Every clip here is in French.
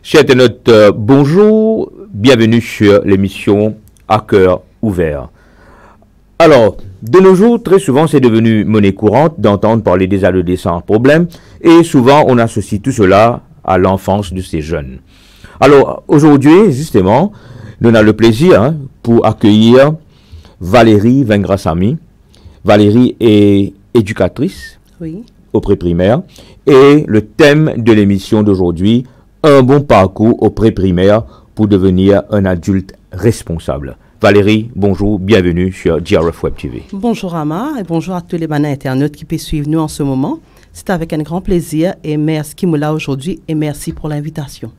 Chers internautes, bonjour, bienvenue sur l'émission À cœur ouvert. Alors, de nos jours, très souvent, c'est devenu monnaie courante d'entendre parler des adolescents à problème et souvent, on associe tout cela à l'enfance de ces jeunes. Alors, aujourd'hui, justement, nous avons le plaisir pour accueillir Valérie Vengrassamy. Valérie est éducatrice au pré-primaire et le thème de l'émission d'aujourd'hui, un bon parcours au pré-primaire pour devenir un adulte responsable. Valérie, bonjour, bienvenue sur GRF Web TV. Bonjour Ama et bonjour à tous les banins internautes qui peuvent suivre nous en ce moment. C'est avec un grand plaisir et merci qui me l'a aujourd'hui et merci pour l'invitation.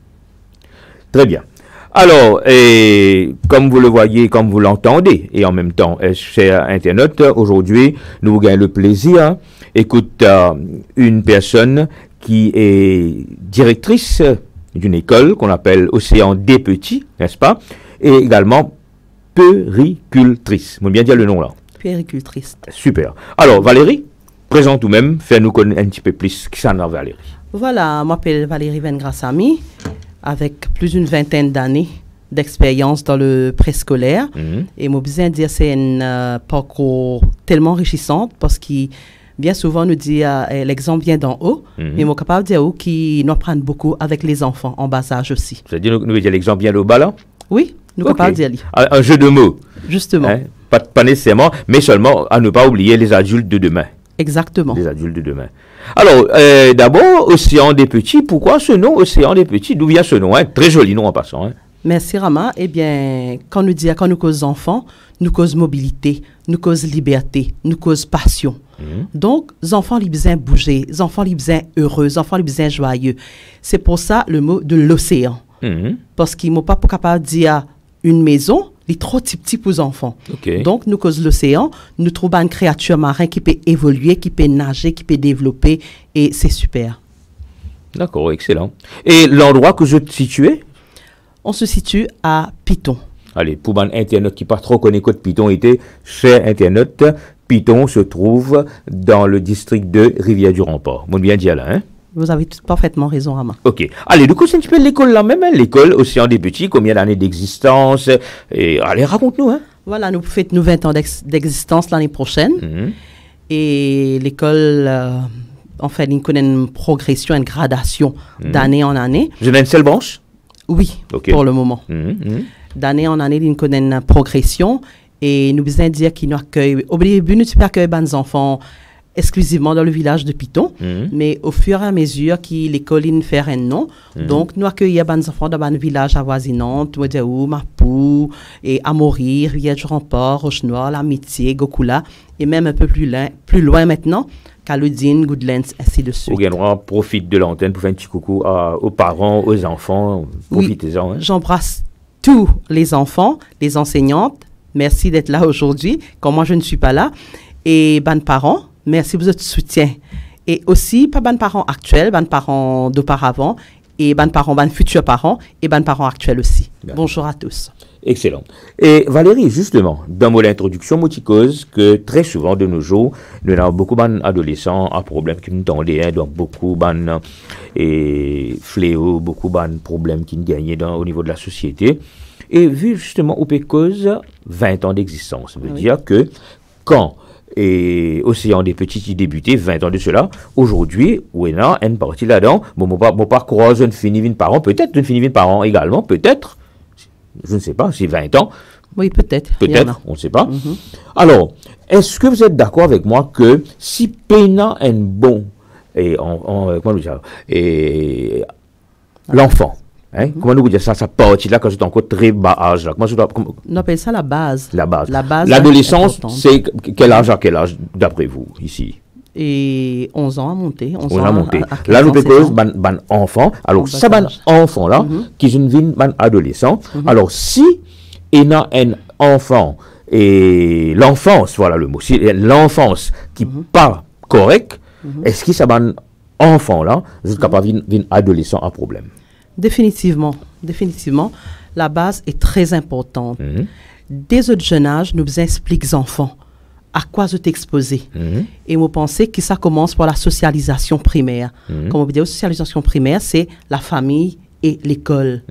Très bien. Alors, comme vous le voyez, comme vous l'entendez, et en même temps, chers internautes, aujourd'hui, nous vous gagnons le plaisir. Écoute, une personne qui est directrice d'une école qu'on appelle Océan des Petits, n'est-ce pas? Et également puéricultrice. Vous bien dire le nom là? Puéricultrice. Super. Alors, Valérie, présente vous-même, fais-nous connaître un petit peu plus qui s'en a Valérie. Voilà, je m'appelle Valérie Vengrassamy, avec plus d'une vingtaine d'années d'expérience dans le préscolaire. Et moi, besoin de dire c'est un parcours tellement enrichissant parce que bien souvent, on nous dit l'exemple vient d'en haut, mais on est capable de dire qui nous apprend beaucoup avec les enfants en bas âge aussi. C'est-à-dire, nous dire l'exemple vient d'en bas là? Oui, nous sommes capables de dire. Un jeu de mots. Justement. Pas nécessairement, mais seulement à ne pas oublier les adultes de demain. Exactement. Les adultes de demain. Alors, d'abord, Océan des Petits. Pourquoi ce nom, Océan des Petits? D'où vient ce nom? Très joli nom en passant. Merci Rama. Eh bien, quand nous cause enfants, nous cause mobilité, nous cause liberté, nous cause passion. Donc, les enfants, ils besoin bouger, les enfants, ils besoin heureux, les enfants, ils besoin joyeux. C'est pour ça le mot de l'océan. Parce qu'ils ne sont pas capables de dire une maison, il est trop petit pour les enfants. Donc, nous cause l'océan, nous trouvons une créature marine qui peut évoluer, qui peut nager, qui peut développer, et c'est super. D'accord, excellent. Et l'endroit que je te situais? On se situe à Piton. Allez, pour un internaute qui pas trop connaît Côte Piton était, cher internaute, Piton se trouve dans le district de Rivière-du-Rempart. Vous bien dit là, hein? Vous avez parfaitement raison, Rama. Ok. Allez, du coup, c'est un petit peu l'école là même, l'école Océan des Petits, combien d'années d'existence? Et allez, raconte-nous, hein? Voilà, nous fêtons 20 ans d'existence l'année prochaine. Et l'école, en fait, il connaît une progression, une gradation d'année en année. Vous avez une seule branche? Oui, pour le moment. D'année en année, il connaît une progression. Et nous besoin dire qu'il nous accueille. Au début, nous ne accueillons pas des enfants exclusivement dans le village de Piton, mais au fur et à mesure que l'école fait un nom, donc nous accueillons des enfants dans un village avoisinant, Modiaou, Mapou, et Amaury, Rivière-du-Rempart, Roche-Noire, l'Amitié, Gokula, et même un peu plus loin maintenant, Calodine, Goodlands, ainsi de suite. Profite de l'antenne pour faire un petit coucou aux parents, aux enfants, profitez-en. Oui, j'embrasse tous les enfants, les enseignantes, merci d'être là aujourd'hui, quand moi je ne suis pas là, et les parents, merci pour votre soutien. Et aussi, pas les parents actuels, les parents d'auparavant, et les parents, les futurs parents, et les parents actuels aussi. Bien. Bonjour à tous. Excellent. Et Valérie, justement, dans mon introduction, moi, cause que très souvent de nos jours, nous avons beaucoup d'adolescents à problèmes qui nous tendent, donc beaucoup de fléaux, beaucoup de problèmes qui nous gagnent au niveau de la société. Et vu justement au cause 20 ans d'existence, ça veut dire que quand Océan des Petits qui débutait 20 ans de cela, aujourd'hui, on a une partie là-dedans, mon parcours, je ne finis une par an, peut-être, je ne finis une par an également, peut-être, je ne sais pas, c'est 20 ans. Oui, peut-être. Peut-être, on ne sait pas. Alors, est-ce que vous êtes d'accord avec moi que si Pena est bon, l'enfant, comment nous dire ça partie là quand c'est encore très bas âge là. On appelle ça la base. La base. base. L'adolescence, c'est quel âge à quel âge d'après vous ici? Et 11 ans à monter. 11 ans à monter. Là, nous proposons ban enfant. Alors, ça ban enfant là, qui est une vie ban adolescent. Alors, si il y a un enfant et l'enfance, voilà le mot, si l'enfance qui n'est pas correcte, est-ce que ça ban enfant là, jusqu'à pas une adolescent à problème? Définitivement, la base est très importante. Dès le jeune âge, nous expliquons aux enfants à quoi je t'exposer. Et moi, pensez que ça commence par la socialisation primaire. Comme on dit, la socialisation primaire, c'est la famille et l'école.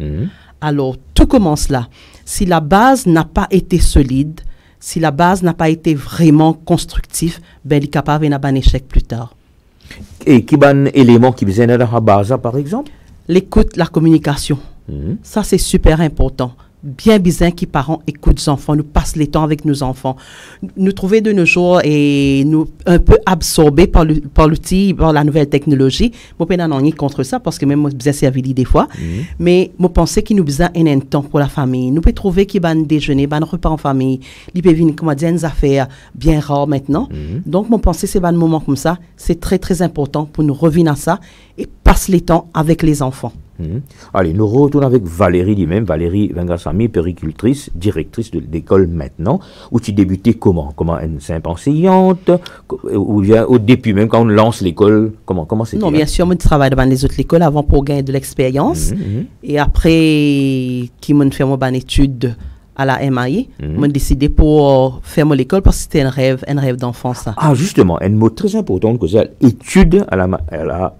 Alors, tout commence là. Si la base n'a pas été solide, si la base n'a pas été vraiment constructive, ben, il est capable d'avoir un échec plus tard. Et quel est l'élément qui vient dans la base, par exemple? L'écoute, la communication. Ça, c'est super important. Bien besoin que les parents écoutent les enfants, nous passent les temps avec nos enfants. Nous trouvons de nos jours et nous un peu absorbés par l'outil, par la nouvelle technologie. Moi, je n'ai rien contre ça parce que même moi, je servi des fois. Mais je pense qu'il nous besoin un temps pour la famille. Nous pouvons trouver qu'il y a un déjeuner, un repas en famille. Il peut venir, comment dire, des affaires bien rares maintenant. Donc, je pense que c'est un moment comme ça. C'est très, très important pour nous revenir à ça et passer les temps avec les enfants. Allez, nous retournons avec Valérie lui-même, Valérie Vengassami, péricultrice, directrice de l'école maintenant, où tu débutais comment? Comment une simple enseignante? Ou bien au début, même quand on lance l'école, comment c'était? Non, bien sûr, moi je travaille dans les autres écoles avant pour gagner de l'expérience. Et après, qui m'a fait mon étude à la MAI, j'ai décidé pour faire mon école parce que c'était un rêve d'enfance. Ah, justement, un mot très important que c'est l'étude à la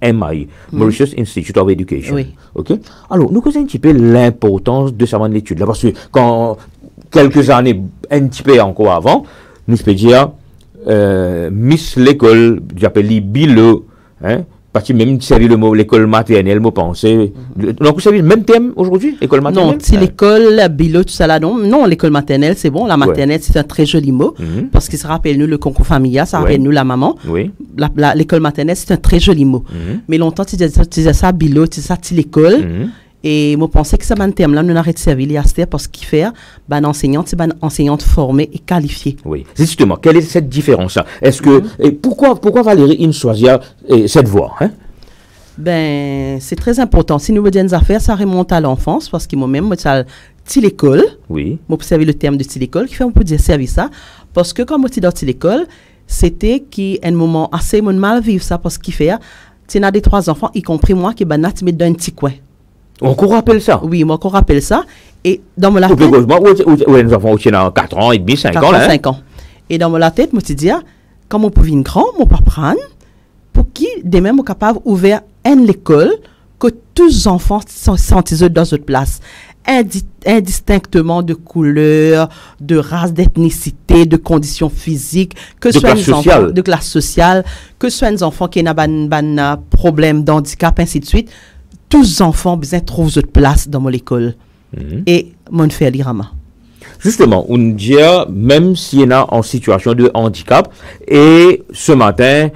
MAI, Mauritius Institute of Education. Oui. Ok. Alors, nous connaissons un petit peu l'importance de savoir l'étude là, parce que quand quelques années, un petit peu encore avant, nous peut dire Miss l'école, j'appelle les BILE, hein. Parce que même servir le mot l'école maternelle, moi pensais. Donc vous savez le même thème aujourd'hui, école maternelle? Non, si l'école, bilo, tout ça là, non, l'école maternelle, c'est bon. La maternelle, c'est un très joli mot parce que ça rappelle nous le concours familial, ça rappelle nous la maman. Oui. L'école maternelle, c'est un très joli mot. Mais longtemps, tu disais ça, bilo, tu disais ça, l'école. Et moi, je pensais que ça, un terme là, nous arrêtons de servir les astères parce qu'il fait, enseignante, c'est enseignante formée et qualifiée. Oui. Justement, quelle est cette différence-là? Est-ce que, et pourquoi Valérie, il choisit cette voie, hein? Ben, c'est très important. Si nous me disons des affaires, ça remonte à l'enfance parce que moi-même, moi, c'est l'école. Oui. Moi, pour servir le terme de l'école, qui fait, on peut dire servir ça. Parce que quand moi, je suis dans l'école, c'était un moment assez mal vivre ça parce qu'il fait, tu as des 3 enfants, y compris moi, qui ben, tu mets dans un petit coin. On rappelle ça? Oui, moi, on rappelle ça. Et dans mon tête... Ou les enfants qui ont 4 ans et demi, 5 ans. 5 ans. Et dans mon tête, moi, je dis, quand on peut venir grand, on peut prendre, pour qui, demain, on est capable d'ouvrir une école que tous les enfants sont dans une place. Indistinctement de couleur, de race, d'ethnicité, de conditions physiques, que ce soit des enfants de classe sociale, que ce soit des enfants qui ont un problème d'handicap, ainsi de suite. Tous les enfants besoin trouvent une place dans mon école. Et mon fait l'irama. Justement, on dit, même s'il y en a en situation de handicap, et ce matin,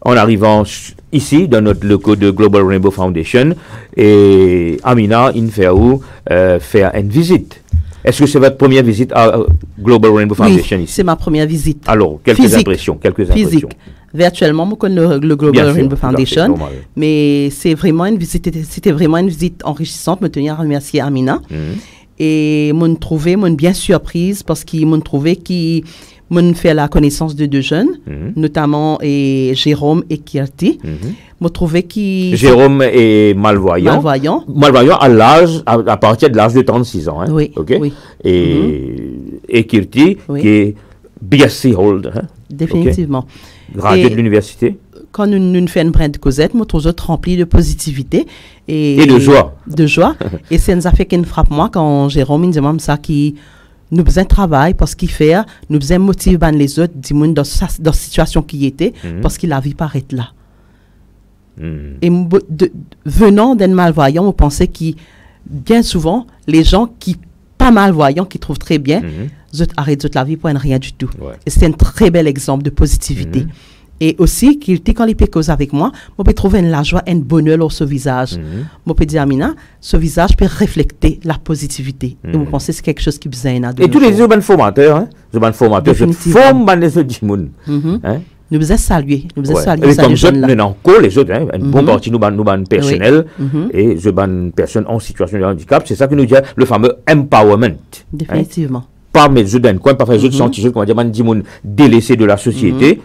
en arrivant ici, dans notre local de Global Rainbow Foundation, et Amina Inferou fait une visite. Est-ce que c'est votre première visite à Global Rainbow Foundation ici? C'est ma première visite. Alors, quelques impressions. Physique. Virtuellement, moi, je connais le Global Rainbow Foundation, mais c'était vraiment une visite enrichissante. Je tenais à remercier Amina. Et je me trouvais bien surprise parce qu'ils m'ont trouvé qu'ils m'ont fait la connaissance de 2 jeunes, notamment Jérôme et Kirti. Je trouvais qu'ils... Jérôme est malvoyant. Malvoyant à partir de l'âge de 36 ans. Hein? Oui. Okay? Oui. Et Kirti, qui est BSc Hold. Hein? Définitivement. Okay. Gradué de l'université. Quand nous faisons une brinde Cosette, nous sommes remplis de positivité et de joie. Et c'est une affaire qui me frappe moi quand Jérôme me dit ça qui nous besoin de travail parce qu'il fait, nous besoin de motiver les autres dans la situation qui était parce que la vie paraît là. Et venant d'un malvoyant, on pensait que bien souvent, les gens qui pas malvoyants, qui trouvent très bien, arrêtent la vie pour rien du tout. Ouais. Et c'est un très bel exemple de positivité. Et aussi, quand il peut causer avec moi, je peux trouver la joie et un bonheur dans ce visage. Je peux dire, Amina, ce visage peut refléter la positivité. Et je pense que c'est quelque chose qui besoin. Et tous les autres formateurs, hein? Les formateurs, je forme les autres gens. Nous devons saluer. Nous devons saluer et comme ça, maintenant, les autres, hein, une bonne partie, nous sommes personnels et je suis personne en situation de handicap. C'est ça que nous dit le fameux empowerment. Définitivement. Hein? Pas mes autres d'un coin, pas faire les autres sentir, comment dire, des gens délaissés de la société.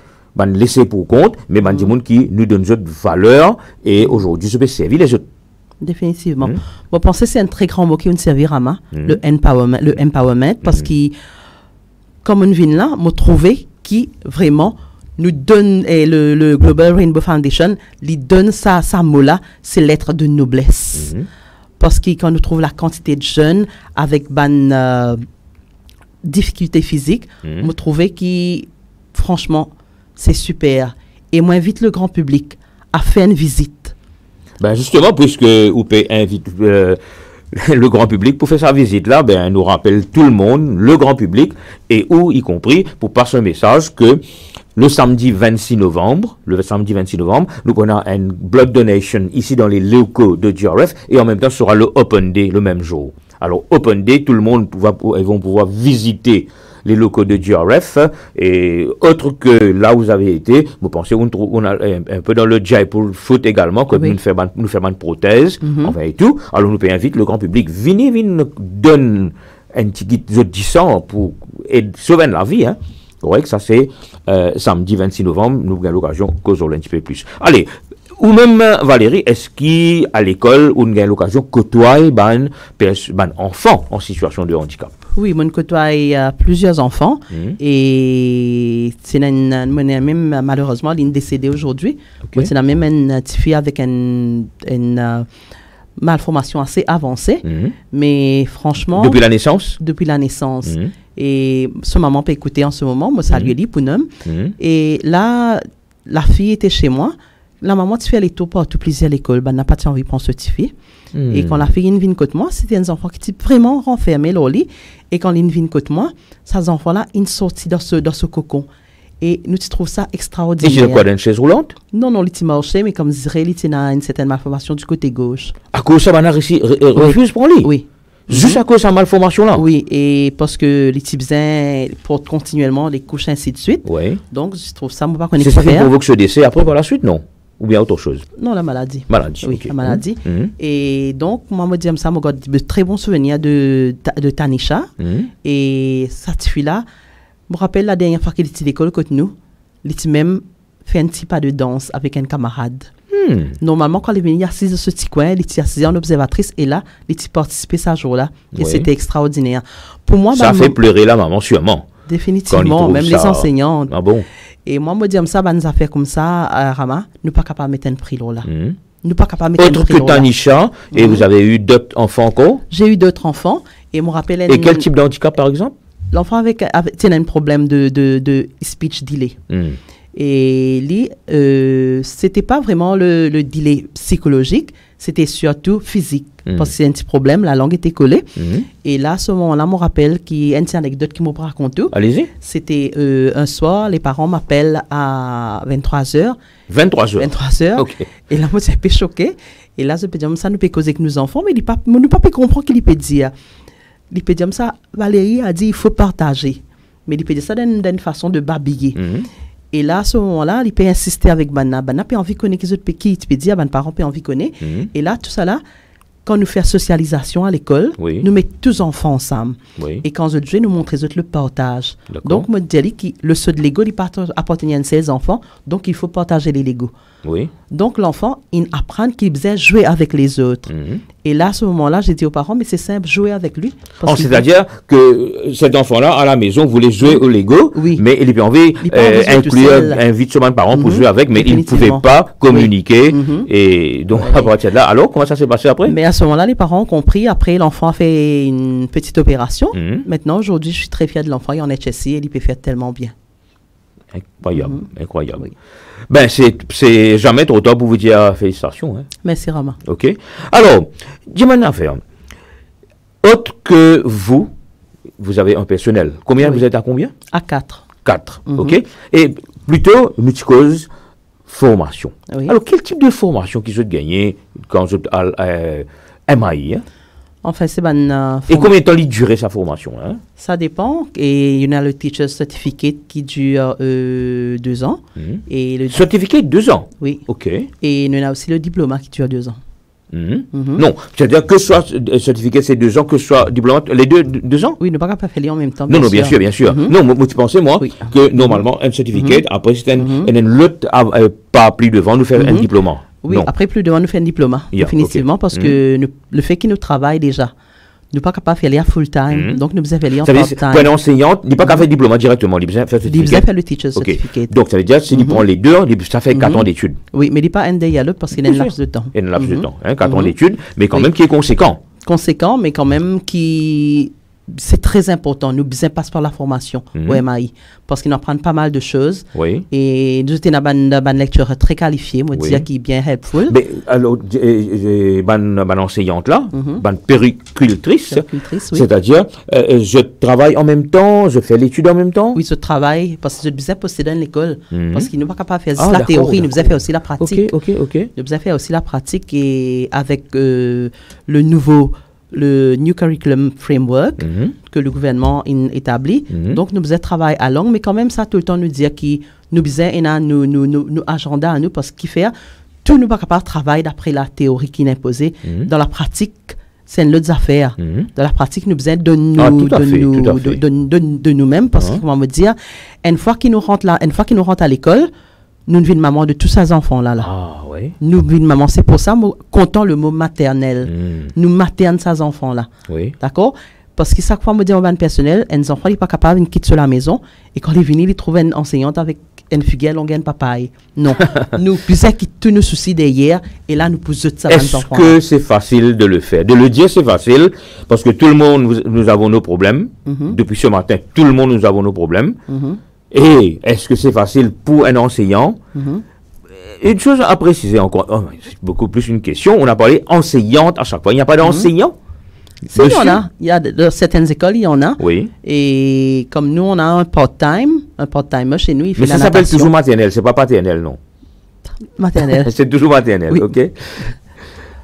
Laisser pour compte, mais des gens qui nous donnent d'autres valeurs et aujourd'hui, je peux servir les autres. Définitivement. Je pense que c'est un très grand mot qui nous servir à moi, le empowerment, parce que, comme on vient là, je trouve qui vraiment nous donne, et le Global Rainbow Foundation, lui donne ça mot-là, c'est l'être de noblesse. parce que quand nous trouvons la quantité de jeunes avec ban difficultés physiques, nous trouvons que, franchement, c'est super. Et moi, invite le grand public à faire une visite. Ben justement, puisque Oupe invite le grand public pour faire sa visite là, ben nous rappelle tout le monde, le grand public, et où y compris pour passer un message que le samedi 26 novembre, nous prenons une blood donation ici dans les locaux de GRF, et en même temps ce sera le Open Day le même jour. Alors Open Day, tout le monde ils vont pouvoir visiter les locaux de GRF, et autre que là où vous avez été, vous pensez on a un peu dans le Jaipur foot également, comme nous faisons une prothèse, enfin et tout. Alors nous invite le grand public, venez donne un petit guide de pour sauver la vie, hein. Ouais, que ça c'est samedi 26 novembre, nous avons l'occasion de causer un petit peu plus. Allez, ou même Valérie, est-ce qu'à l'école, on a l'occasion de côtoyer un enfant en situation de handicap? Oui, mon côtoie plusieurs enfants et c'est même malheureusement il est décédé aujourd'hui. C'est même une petite fille avec une malformation assez avancée, mais franchement... Depuis la naissance? Depuis la naissance. Et ce maman peut écouter en ce moment, moi salut lui pour nous. Et là, la fille était chez moi. La maman tu fais les tours partout plaisir à l'école, n'a pas envie de prendre ce petit fille. Et quand la fille vient côté moi, c'était un enfant qui était vraiment renfermé au lit. Et quand il vient côté moi, ces enfants-là, ils sortent dans ce cocon. Et nous trouvons ça extraordinaire. Et j'ai quoi, dans une chaise roulante? Non, il était marché, mais comme je dirais, il a une certaine malformation du côté gauche. À cause ça, refuse pour lui? Oui. Juste à cause de sa malformation-là? Oui, et parce que les types portent continuellement les couches ainsi de suite. Oui. Donc, je trouve ça, moi, pas qu'on est. C'est ça qui provoque ce décès après par la suite, non? Ou bien autre chose? Non, la maladie. Maladie, oui, la maladie. Et donc, moi, je me dis ça, moi, j'ai de très bons souvenirs de Tanisha. Et cette fille-là, je me rappelle la dernière fois qu'elle était à l'école contre nous, elle était même fait un petit pas de danse avec un camarade. Normalement, quand elle est venue assise dans ce petit coin, elle était assise en observatrice et là, elle était participée ce jour-là. Et c'était extraordinaire. Pour moi, ça fait pleurer la maman, sûrement. Définitivement, même les enseignantes. Ah bon? Et moi, je me dis ça, des affaires comme ça, à Rama, nous pas capable de mettre un prix là. Nous pas capable de mettre un prix là. Autre que Tanisha, et vous avez eu d'autres enfants encore? J'ai eu d'autres enfants. Et me rappelle. Et quel type de handicap, par exemple? L'enfant avec un problème de speech delay. Et lui, c'était pas vraiment le delay psychologique, c'était surtout physique. Parce que c'est un petit problème, la langue était collée. Et là, à ce moment-là, je me rappelle qu'il y a une petite anecdote qui m'a raconté. Allez-y. C'était un soir, les parents m'appellent à 23h. 23h? 23h. Okay. Et là, moi, j'étais un peu choquée. Et là, je peux dire, ça nous peut causer avec nos enfants, mais nous ne pouvons pas comprendre qu'il peut dire. Il peut dire ça, Valérie a dit, il faut partager. Mais il peut dire ça d'une façon de babiller. Et là, à ce moment-là, il peut insister avec Bana. Bana peut envie de connaître les autres pays, il peut dire, Bana parents peut envie de connaître. Et là, tout ça là, quand nous faisons socialisation à l'école, nous mettons tous les enfants ensemble. Et quand je dis, nous montrons le partage. Donc, moi, je dis que le saut de Lego, il appartient à 16 enfants, donc il faut partager les Lego. Donc, l'enfant, il apprend qu'il doit jouer avec les autres. Et là, à ce moment-là, j'ai dit aux parents, mais c'est simple, jouer avec lui. C'est-à-dire que cet enfant-là, à la maison, voulait jouer au Lego, mais il avait envie d'inviter son parent pour jouer avec, mais il ne pouvait pas communiquer. Et donc, à partir de là, alors, comment ça s'est passé après? Mais à ce moment-là, les parents ont compris. Après, l'enfant a fait une petite opération. Maintenant, aujourd'hui, je suis très fière de l'enfant. Il en est ici et il peut faire tellement bien. Incroyable, incroyable. Ben, c'est jamais trop tard pour vous dire félicitations. Hein. Merci, Rama. OK. Alors, dis-moi une affaire. Autre que vous avez un personnel. Combien vous êtes à combien? À 4. 4, OK. Et plutôt, multicause formation. Alors, quel type de formation qu'ils ont gagné quand vous êtes à MAI? Hein? Enfin, c'est et combien de temps il dure sa formation? Hein? Ça dépend. Et il y a le Teacher Certificate qui dure 2 ans. Et le certificat 2 ans? Oui. OK. Et il y a aussi le diplôme qui dure 2 ans. Non, c'est-à-dire que soit certificat c'est 2 ans, que soit diplôme, les deux ans? Oui, ne pas faire les en même temps. Non, bien sûr, bien sûr. Non, moi, tu pensais, moi, que normalement, un certificat, après, c'est un autre pas plus devant, nous faire un diplôme. Oui, après plus devant, nous faire un diplôme, définitivement, parce que le fait qu'il nous travaille déjà, Nous pas capable de faire full-time, donc nous devons faire en part-time. Pour une enseignante, il n'est pas capable de faire diplôme directement, il devons faire le teacher certificate. Donc ça veut dire, s'il prend les deux, ça fait 4 ans d'études. Oui, mais il n'est pas un day à l'autre parce qu'il y a un laps de temps. Il y a un laps de temps, 4 ans d'études, mais quand même qui est conséquent. Conséquent, mais quand même qui... C'est très important. Nous passons par la formation au MAI parce qu'ils nous apprennent pas mal de choses. Oui. Et nous étions dans une lecture très qualifiée, moi dire qui est bien helpful. Mais alors, ban enseignante là, ban péricultrice, c'est-à-dire je travaille en même temps, je fais l'étude en même temps. Oui, je travaille parce que je devais posséder dans l'école parce qu'ils ne sont pas capables de faire la théorie, nous devons faire aussi la pratique. Ok. Nous devons faire aussi la pratique et avec le New Curriculum Framework que le gouvernement établit. Donc, nous faisons travail à long, mais quand même, ça, tout le temps, nous dire que nous faisons nous agenda à nous parce qu'il fait tout nous pas capable de travailler d'après la théorie qui est imposée. Dans la pratique, c'est une autre affaire. Dans la pratique, nous faisons de nous-mêmes parce que, comment me dire, une fois qu'ils nous rentrent à l'école, nous devenons maman de tous ces enfants-là. Ah, oui. Nous devenons maman. C'est pour ça, comptons le mot maternel. Nous maternons ces enfants-là. Oui. D'accord? Parce que chaque fois, me dit en personnel, un enfant n'est pas capable de quitter la maison. Et quand il est venu, il trouve une enseignante avec une figuelle, longue, un papaye. Non. Nous, puisons qui tous nos soucis d'hier. Et là, nous posons ça aux enfants. Est-ce que c'est facile de le faire? De le dire, c'est facile. Parce que tout le monde, nous avons nos problèmes. Depuis ce matin, tout le monde, nous avons nos problèmes. Et est-ce que c'est facile pour un enseignant? Une chose à préciser encore, c'est beaucoup plus une question. On a parlé enseignante à chaque fois. Il n'y a pas d'enseignant? Si, il y en a. Il y a dans certaines écoles, il y en a. Oui. Et comme nous, on a un part-time chez nous, il fait mais ça s'appelle toujours maternelle, c'est pas paternelle, non? Maternelle. C'est toujours maternelle, oui. OK?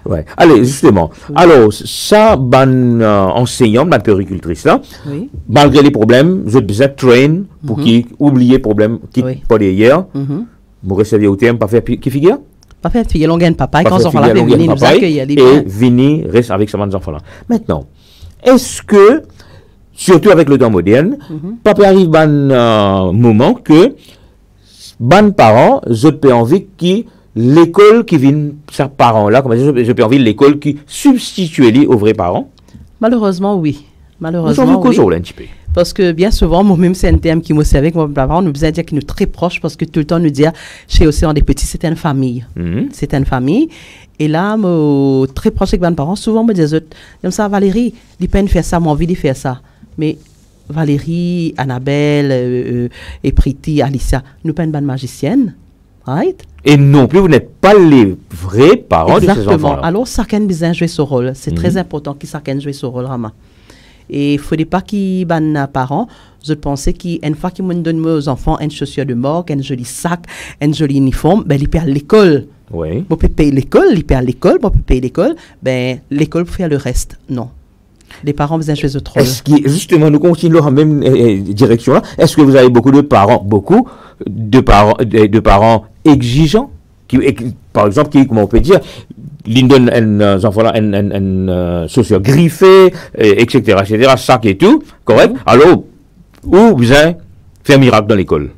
Ouais. Allez, justement. Oui. Alors, ça, enseignant, ma péricultrice là, malgré les problèmes, je devais train pour qu'ils oublient les problèmes qui pas hier. Vous recevez au terme, pas faire qui figure? Pas faire figure, l'on gagne papa, quand on va là, venir nous accueillir. Et venir reste avec ces enfants là. Maintenant, est-ce que, surtout avec le temps moderne, papa arrive à un moment que, parents, je peux envie qu'ils l'école qui vient, ces parents-là, je peux envie l'école qui substitue aux vrais parents? Malheureusement, oui. Malheureusement, oui. Un petit peu. Parce que bien souvent, moi-même, c'est un terme qui me sert avec mon papa. On nous besoin de dire qu'il est très proche parce que tout le temps, nous dit, chez Océan des Petits, c'est une famille. C'est une famille. Et là, très proche avec mes parents, souvent, me disent, comme ça, Valérie, il peine faire ça, moi, envie de faire ça. Mais Valérie, Annabelle, et Priti, Alicia, nous pas une bonne magicienne. Right? Et non plus, vous n'êtes pas les vrais parents de ces enfants. Exactement. Alors, chacun besoin jouer ce rôle. C'est très important que chacun joue ce rôle, Rama. Et il ne faudrait pas qu'ils ban parents. Je pensais qu'une fois qu'ils me donnent aux enfants une chaussure de morgue, un joli sac, un joli uniforme, ben, ils payent l'école. Oui. On peut payer l'école, ils payent l'école, on peut payer l'école. Ben, l'école pour faire le reste. Non. Les parents besoin jouer ce rôle. Est-ce que, justement, nous continuons dans la même direction là? Est-ce que vous avez beaucoup de parents exigeants? Par exemple, comment on peut dire, ils donnent un enfant là, un chaussure griffée, etc., sac et tout, correct? Alors, où vous avez fait un miracle dans l'école?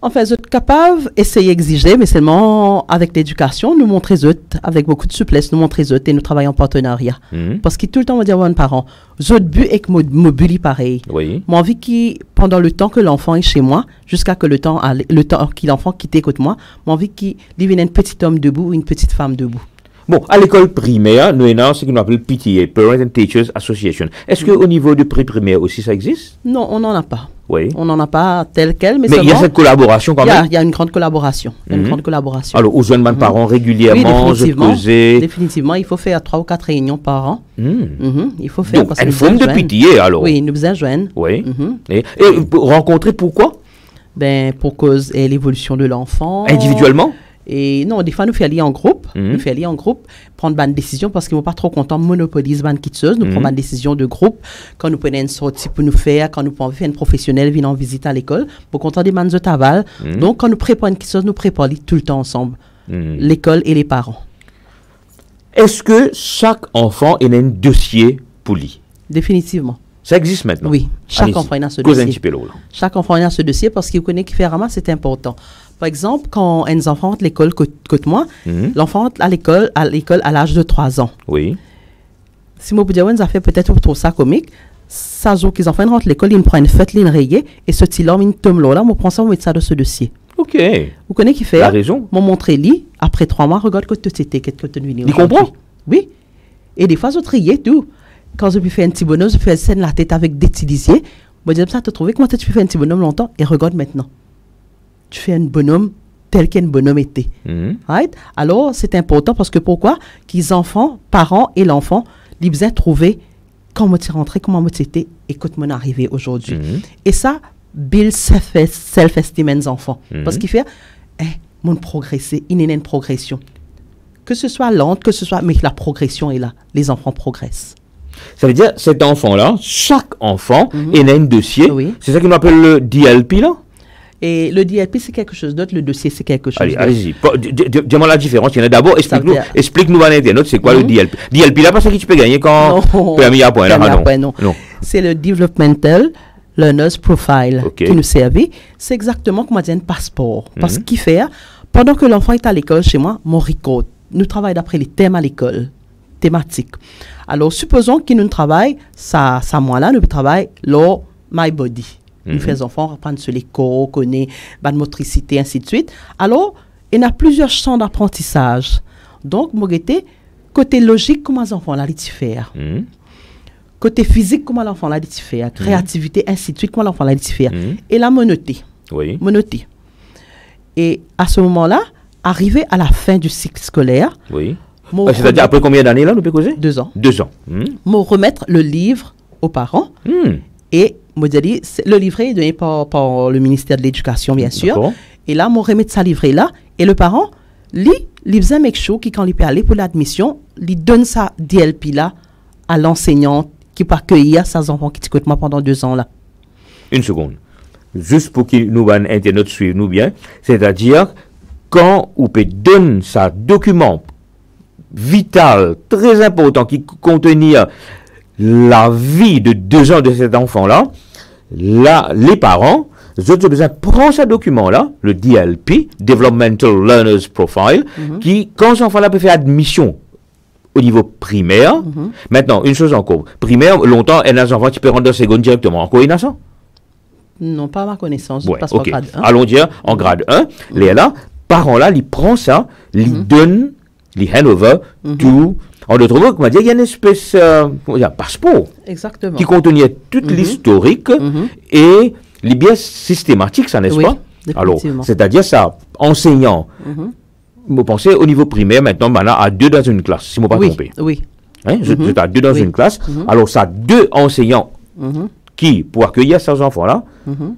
En fait, vous êtes capable d'essayer d'exiger, mais seulement avec l'éducation, nous montrer avec beaucoup de souplesse, nous montrer et nous travaillons en partenariat. Parce que tout le temps, on va dire aux parents, votre but est que mon but pareil. Oui. Moi, envie que pendant le temps que l'enfant est chez moi, jusqu'à que le temps que l'enfant quitte écoute moi envie qu'il devienne un petit homme debout ou une petite femme debout. Bon, à l'école primaire, nous avons ce qu'on appelle PTA, Parents and Teachers Association. Est-ce qu'au niveau du pré-primaire aussi, ça existe? Non, on n'en a pas. Oui. On n'en a pas tel quel, mais il y a cette collaboration quand même? Il y a une grande collaboration. Alors, aux jeunes parents régulièrement, définitivement, il faut faire 3 ou 4 réunions par an. Il faut faire. Donc, une forme de PTA, alors? Oui, nous besoin joindre. Oui. Et rencontrer pourquoi? Ben, pour cause de l'évolution de l'enfant. Individuellement? Et non, des fois, nous faisons aller en groupe. Nous faisons aller en groupe, prendre une décision parce qu'ils ne sont pas trop contents de monopoliser une quitteuse. Nous prenons une décision de groupe. Quand nous prenons une sortie pour nous faire, quand nous pouvons faire une professionnelle venir en visite à l'école, pour qu'on des mannes de taval. Donc, quand nous préparons une quitteuse, nous préparons tout le temps ensemble. L'école et les parents. Est-ce que chaque enfant a un dossier pour lui? Définitivement. Ça existe maintenant? Oui, chaque enfant a ce dossier. Chaque enfant a ce dossier parce qu'il connaît qu'il fait vraiment, c'est important. Par exemple, quand un enfant entre l'école côté moi, l'enfant à l'école à l'âge de 3 ans. Oui. Si moi, vous dire, ça fait peut-être trop ça comique, ça joue qu'ils enfants rentrent l'école, ils prennent une fête, ils rayent, et ce petit homme, il tombe là, moi, prends ça, on met ça dans ce dossier. OK. Vous connaissez qui fait? La raison. Mon montré lui, après 3 mois, regarde que tu étais, que tu es venu. Il comprend? Oui. Et des fois, je triais tout. Quand je peux faire un petit bonhomme, je fais scène la tête avec des petits lisiers. Je dis, ça, tu as trouvé comment tu fais un petit bonhomme longtemps? Et regarde maintenant. Tu fais un bonhomme tel qu'un bonhomme était. Right? Alors, c'est important parce que pourquoi? Qu'ils enfants, parents et l'enfant, ils besoin trouver comment tu es rentré, comment tu étais et comment tu es arrivé aujourd'hui. Et ça, build self-esteem des enfants. Parce qu'il fait, mon progresser, il y a une progression. Que ce soit lente, que ce soit, mais la progression est là. Les enfants progressent. Ça veut dire, cet enfant-là, chaque enfant, il a un dossier. Oui. C'est ça qu'on appelle le DLP, là? Et le DLP, c'est quelque chose d'autre. Le dossier, c'est quelque chose d'autre. Allez-y. Dis-moi la différence. Il y en a d'abord. Explique-nous à l'internaute, c'est quoi le DLP. DLP, là, pas ça que tu peux gagner quand permis à point. Non. C'est le Developmental Learner's Profile qui nous servait. C'est exactement comme on dit un passeport. Parce qu'il fait, pendant que l'enfant est à l'école chez moi, mon record, nous travaillons d'après les thèmes à l'école, thématiques. Alors, supposons qu'il nous travaille, ça moi-là, nous travaillons leur My Body. Nous faisons les enfants apprendre sur les corps, connaître la motricité, ainsi de suite. Alors, il y a plusieurs champs d'apprentissage. Donc, moi, côté logique, comment les enfants là, ils faire. Côté physique, comment l'enfant là, il faire. Créativité, ainsi de suite, comment l'enfant là, il faire. Et la monoté. Oui. Monoté. Et à ce moment-là, arrivé à la fin du cycle scolaire. Oui. C'est-à-dire après combien d'années là, nous pouvons causer? 2 ans. 2 ans. Moi, remettre le livre aux parents. Et moi, le livret est donné par le ministère de l'Éducation, bien sûr. Et là, moi, remettre ça livret là. Et le parent, il faisait un make sure qui, quand il peut aller pour l'admission, il donne sa DLP là à l'enseignante qui peut accueillir ses enfants qui t'écoutent moi pendant 2 ans là. Une seconde. Juste pour que nous, internautes, suivent nous bien. C'est-à-dire, quand on peut donner sa document vital, très important, qui contenir la vie de 2 ans de cet enfant-là, là, les parents, ont besoin de prendre ce document-là, le DLP, Developmental Learner's Profile, qui, quand cet enfant-là peut faire admission au niveau primaire, maintenant, une chose encore, primaire, longtemps, il y a des enfants qui peuvent rentrer en seconde directement. Encore, il y en a ça? Non, pas à ma connaissance. Ouais, passe pas grade 1. Allons dire, en grade 1, les là, parents-là, ils prennent ça, ils donnent, les hand-over, tout. En d'autres mots, comment dire, il y a une espèce, passeport. Exactement. Qui contenait toute l'historique et les biais systématiques, ça, n'est-ce pas? Alors, c'est-à-dire ça, enseignant, vous pensez au niveau primaire, maintenant, à 2 dans une classe, si je ne me pas trompé. Oui. Hein, je à 2 dans une classe. Alors, ça, 2 enseignants qui, pour accueillir ces enfants-là,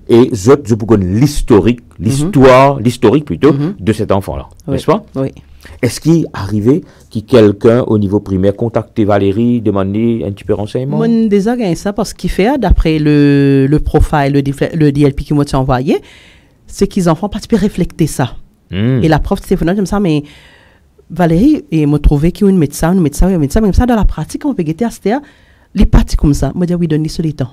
et je peux connaître l'historique plutôt, de cet enfant-là, n'est-ce pas? Oui. Est-ce qu'il arrivait que quelqu'un au niveau primaire contactait Valérie, demandait un petit peu de renseignement? Moi, déjà gagné ça parce qu'il fait, d'après le profile, le DLP qui m'a envoyé, c'est qu'ils enfants pas réfléchir ça. Et la prof téléphone comme ça, mais Valérie, et m'a trouvé qu'il y a un médecin, mais ça dans la pratique, on peut guetter à cette les parties comme ça. Moi, je dis oui, donne-lui sur les temps.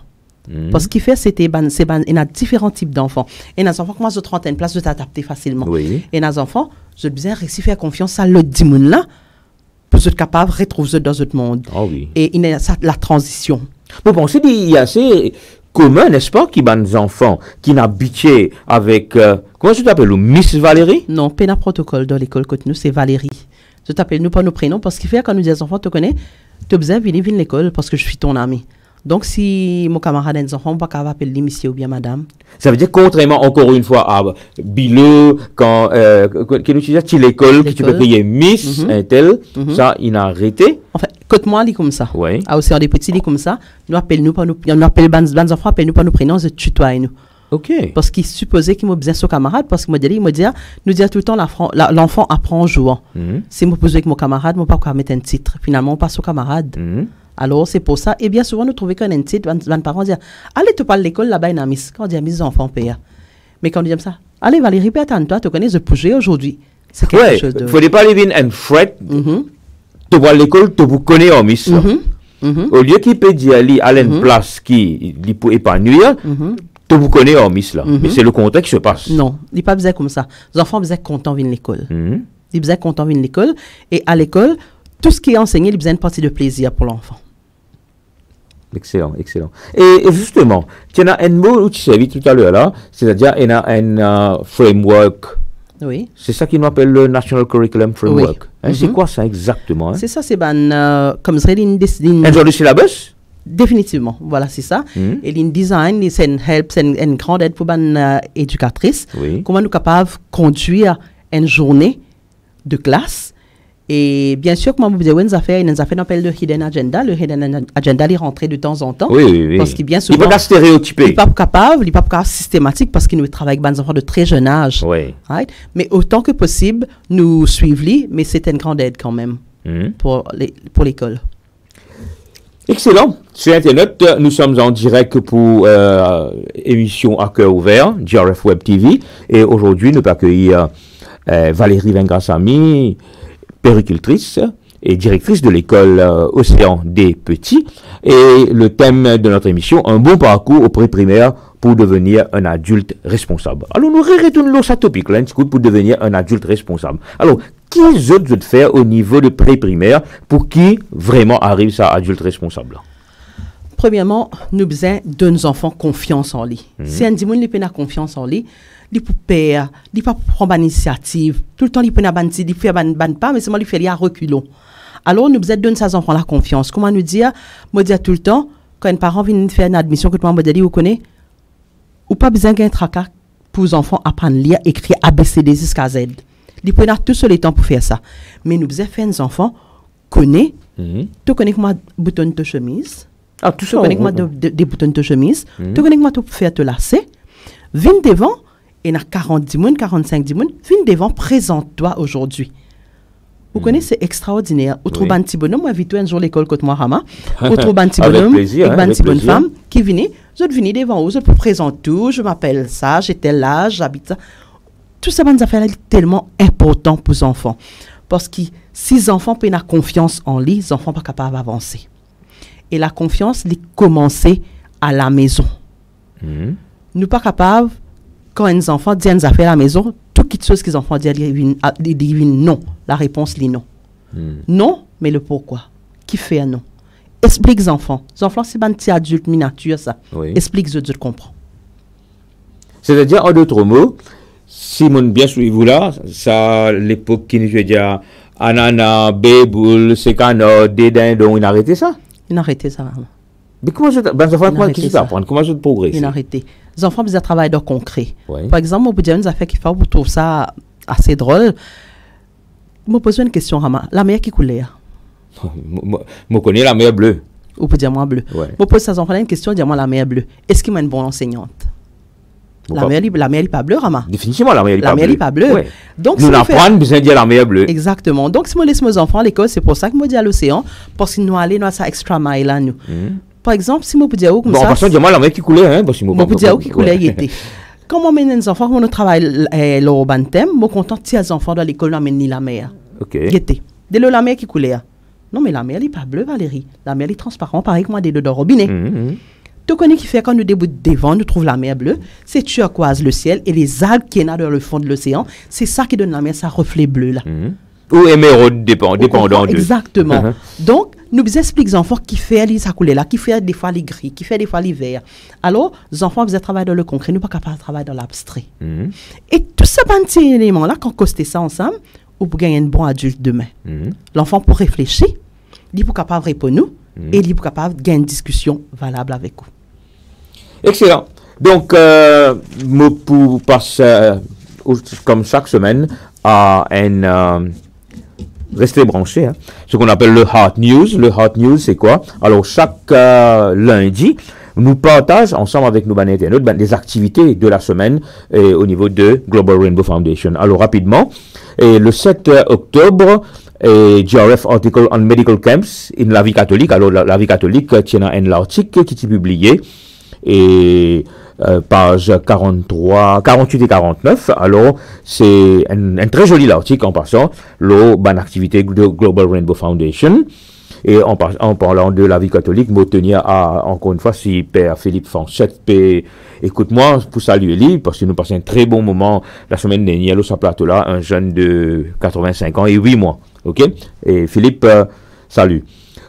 Parce qu'il fait, il y a différents types d'enfants. Et dans les enfants, comment je te rends une place de t'adapter facilement. Oui. Et dans les enfants, je besoin réussir à faire confiance à l'autre dimoun là pour être capable de retrouver dans notre monde. Ah oui. Et il y a la transition. Vous pensez qu'il y a assez commun, n'est-ce pas, qui ont des enfants qui n'habituent avec, comment tu t'appelles, Miss Valérie? Non, pas un protocole dans l'école côté nous, c'est Valérie. Je t'appelle nous pas nos prénoms parce qu'il fait quand nous disons enfants, tu connais, tu as besoin de venir à l'école parce que je suis ton ami. Donc, si mon camarade a des enfants, on ne peut pas appeler monsieur ou bien madame. Ça veut dire, contrairement encore une fois à Bileux, quand tu dis l'école, que tu peux payer Miss, un tel, ça, il a arrêté. En fait, côté moi, il est comme ça. Oui. Ah, aussi, des petits, il est comme ça. Nous appelons pas nous, on appelle les enfants, appelle nous pas nos prénoms, c'est tutoie nous. OK. Parce qu'il supposait qu'il m'a besoin de son camarade, parce qu'il m'a dit, nous dit tout le temps, l'enfant apprend en jouant. Si je pose avec mon camarade, je ne peux pas mettre un titre. Finalement, on passe au camarade. Alors, c'est pour ça. Et bien souvent, nous trouvons qu'un titre, les parents disent, allez, tu parles de l'école là-bas, il y a mis. Quand on dit, mis enfants payent. Mais quand on dit comme ça, allez, Valérie, attends-toi, tu connais, je peux jouer aujourd'hui. C'est quelque chose de. Il ne faut pas aller and fret. Tu vois l'école, tu vous connais en miss. Au lieu qu'il peut dire, aller une place qui peut épanouir, tu vous connais en miss là. Mais c'est le contexte qui se passe. Non, il n'est pas besoin comme ça. Les enfants ont besoin contents de venir à l'école. Ils ont besoin contents de venir à l'école. Et à l'école, tout ce qui est enseigné, il a besoin de partie de plaisir pour l'enfant. Excellent, excellent. Et justement, tu as un mot où tu sais tout à l'heure là, c'est-à-dire il y a un framework. Oui. C'est ça qu'ils appelle le National Curriculum Framework. Oui. Hein, c'est quoi ça exactement? Hein? C'est ça, c'est comme ça, un genre de syllabus? Définitivement, voilà, c'est ça. Et l'in design, c'est une help, c'est une grande aide pour une éducatrice. Oui. Comment nous capables de conduire une journée de classe. Et bien sûr, comme vous avez fait, nous avons fait appel de Hidden Agenda. Le Hidden Agenda est rentré de temps en temps. Oui. Parce qu'il bien souvent. Il n'est pas stéréotypé. Il n'est pas capable, il n'est pas systématique parce qu'il nous travaille avec des enfants de très jeune âge. Oui. Right? Mais autant que possible, nous suivons, mais c'est une grande aide quand même pour l'école. Excellent. Sur Internet, nous sommes en direct pour émission à cœur ouvert, GRF Web TV. Et aujourd'hui, nous allons accueillir Valérie Vengrassami, péricultrice et directrice de l'école Océan des Petits. Et le thème de notre émission, un bon parcours au pré-primaire pour devenir un adulte responsable. Alors, nous retournons sur ce topic là, pour devenir un adulte responsable. Alors, qu'est-ce que vous devez faire au niveau de pré-primaire pour qui vraiment arrive ça, adulte responsable? Premièrement, nous besoin de nos enfants confiance en lui. Si un dimanche, il a confiance en lui, il peut faire, il peut prendre l'initiative. Tout le temps, il peut faire, il fait pas, mais seulement il fait à reculons. Alors, nous besoin de donner ces enfants la confiance. Comment nous dire? Moi, dire tout le temps, quand un parent vient faire une admission, que toi, me dit, vous connaissez, ou pas besoin d'un tracas pour les enfants apprendre à lire, écrire ABCD jusqu'à Z. Ils prennent tout seul le temps pour faire ça. Mais nous besoin faire nos enfants connaître, tu connais comment boutonner ta chemise. Ah, tout ça. Tu connais comment des boutons de chemise. Tu connais comment faire te lasser. Viens devant, et il y a 40 dimoun, 45 dimoun, viens devant, présente-toi aujourd'hui. Vous connaissez, c'est extraordinaire. Vous trouvez un petit bonhomme, moi, vite un jour l'école côté moi, Rama. Vous trouvez un petit bonhomme, une petite bonne femme qui vient, je viens devant vous, je peux présenter tout, je m'appelle ça, j'ai tel âge, j'habite ça. Tout ça, ces affaires-là, est tellement important pour les enfants. Parce que si les enfants peuvent avoir confiance en lui, les enfants ne sont pas capables d'avancer. Et la confiance, elle commence à la maison. Nous ne sommes pas capables, quand les enfants disent des affaires à la maison, toutes les choses que les enfants disent, ils disent non. La réponse est non. Non, mais le pourquoi. Qui fait un non? Explique aux enfants. Les enfants, c'est un petit adulte miniature, ça. Oui. Explique, je comprends. C'est-à-dire, en d'autres mots, si mon bien suivez-vous là, ça, l'époque qui nous dit ananas, béboule, sécano, dédain, donc il a arrêté ça? Il a arrêté ça, vraiment. Mais comment je comment je progresse? Il a arrêté. Les enfants besoin de travail de concret. Oui. Par exemple, on peut dire une affaire qui fait, vous trouvez ça assez drôle. Je me pose une question, Rama. La mer qui coulait? Je connais la mer bleue. Ou peut dire moi bleu. Ouais. Je pose aux enfants une question, dis-moi la mer bleue. Est-ce qu'il m'a une bonne enseignante? La mer n'est pas bleue, Rama. Définitivement, la mer n'est pas bleue. Ouais. Donc, nous apprenons besoin de dire la mer bleue. Exactement. Donc, si je laisse mes enfants à l'école, c'est pour ça que je dis à l'océan, parce que nous allons dans ça extra mile là, nous. Par exemple, si je peux dire comme ça. Bon, en passant, dis-moi la mer qui coulait, hein, parce que je peux dire qui coulait, il était. Quand on mène les enfants, quand on travaille le bantem, je suis content si les enfants dans l'école n'amènent la mer. Ok. Il était. Dès la mer qui coulait. Non, mais la mer n'est pas bleue, Valérie. La mer est transparente, pareil que moi, des deux de robinet. Tu connais qui fait quand nous débutons devant, nous trouvons la mer bleue, c'est turquoise le ciel et les algues qui sont dans le fond de l'océan, c'est ça qui donne la mer, ça reflet bleu là. Ou émeraude dépendant de. Exactement. Donc, nous expliquons aux enfants qui fait les couleurs là, qui fait des fois les gris, qui fait des fois les verts. Alors, les enfants vous travaillent dans le concret, nous pas capables de travailler dans l'abstrait. Et tout ce petit élément là, quand on coste ça ensemble, on peut gagner un bon adulte demain. L'enfant peut réfléchir, il est capable de répondre nous, et il est capable de gagner une discussion valable avec vous. Excellent. Donc, pour passer, comme chaque semaine, à un... restez branchés, hein, ce qu'on appelle le Hot News. Le Hot News, c'est quoi? Alors, chaque lundi, nous partageons ensemble avec nos internautes des activités de la semaine au niveau de Global Rainbow Foundation. Alors, rapidement, le 7 octobre, GRF Article on Medical Camps in la vie catholique. Alors, la vie catholique tient un article qui est publié et page 48 et 49. Alors, c'est un très joli article en passant, bonne activité de Global Rainbow Foundation. Et en parlant de la vie catholique, je tenir à, encore une fois, si Père Philippe Fanchette, écoute-moi pour saluer lui, parce que nous passons un très bon moment la semaine dernière, sur ce plateau-là, un jeune de 85 ans et 8 mois. OK? Et Philippe, salut.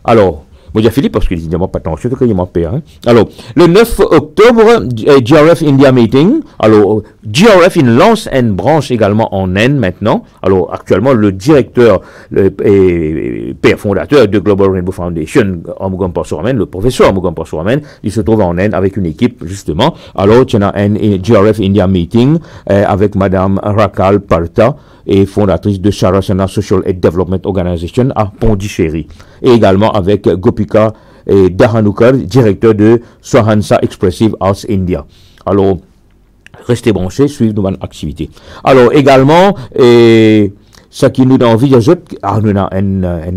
Alors, Moi, j'ai Philippe parce qu'il dit, pas attention, que il m'en perd. Hein. Alors, le 9 octobre, GRF India Meeting. Alors, GRF, il lance une branche également en Inde maintenant. Alors, actuellement, le directeur et père fondateur de Global Rainbow Foundation, Amugam Parsuamen, le professeur Amugam Parsuamen, il se trouve en Inde avec une équipe, justement. Alors, il y a un GRF India Meeting avec Madame Rakal Parta, et fondatrice de Sarasana Social and Development Organization à Pondichéry. Et également avec Gopika et Dahanukar, directeur de Swahansa Expressive Arts India. Alors, restez branchés, suivez nos activités. Alors, également, ce qui nous donne envie, nous avons un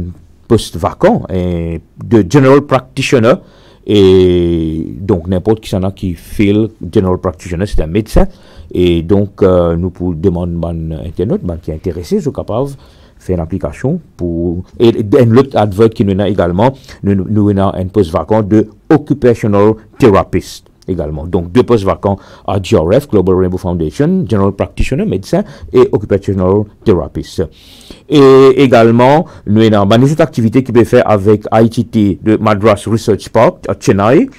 poste vacant de General Practitioner. Et donc, n'importe qui s'en a qui fait le General Practitioner, c'est un médecin. Et donc, nous pouvons demander à Internet, qui est intéressé, je suis capable de faire une application pour. Et l'autre advert qui nous a également, nous avons un poste vacant de Occupational Therapist également. Donc, 2 postes vacants à GRF, Global Rainbow Foundation, General Practitioner, médecin et Occupational Therapist. Et également, nous avons des autres activités qui peuvent faire avec ITT de Madras Research Park à Chennai.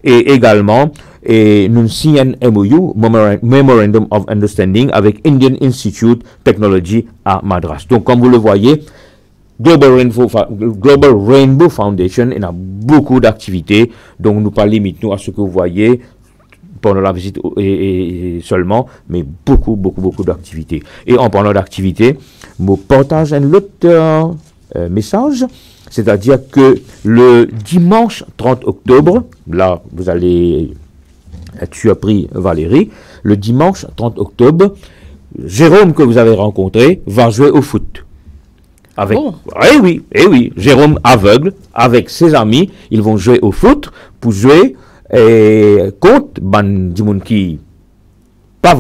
Et également, nous signons un MOU, Memorandum of Understanding, avec Indian Institute Technology à Madras. Donc, comme vous le voyez, Global Rainbow Foundation, il y a beaucoup d'activités, donc nous pas limitons à ce que vous voyez pendant la visite et seulement, mais beaucoup d'activités. Et en parlant d'activités, je partage un autre message, c'est-à-dire que le dimanche 30 octobre, là vous allez être surpris Valérie, le dimanche 30 octobre, Jérôme que vous avez rencontré va jouer au foot. Avec, oui, Jérôme aveugle, avec ses amis, ils vont jouer au foot pour jouer contre du monde qui pas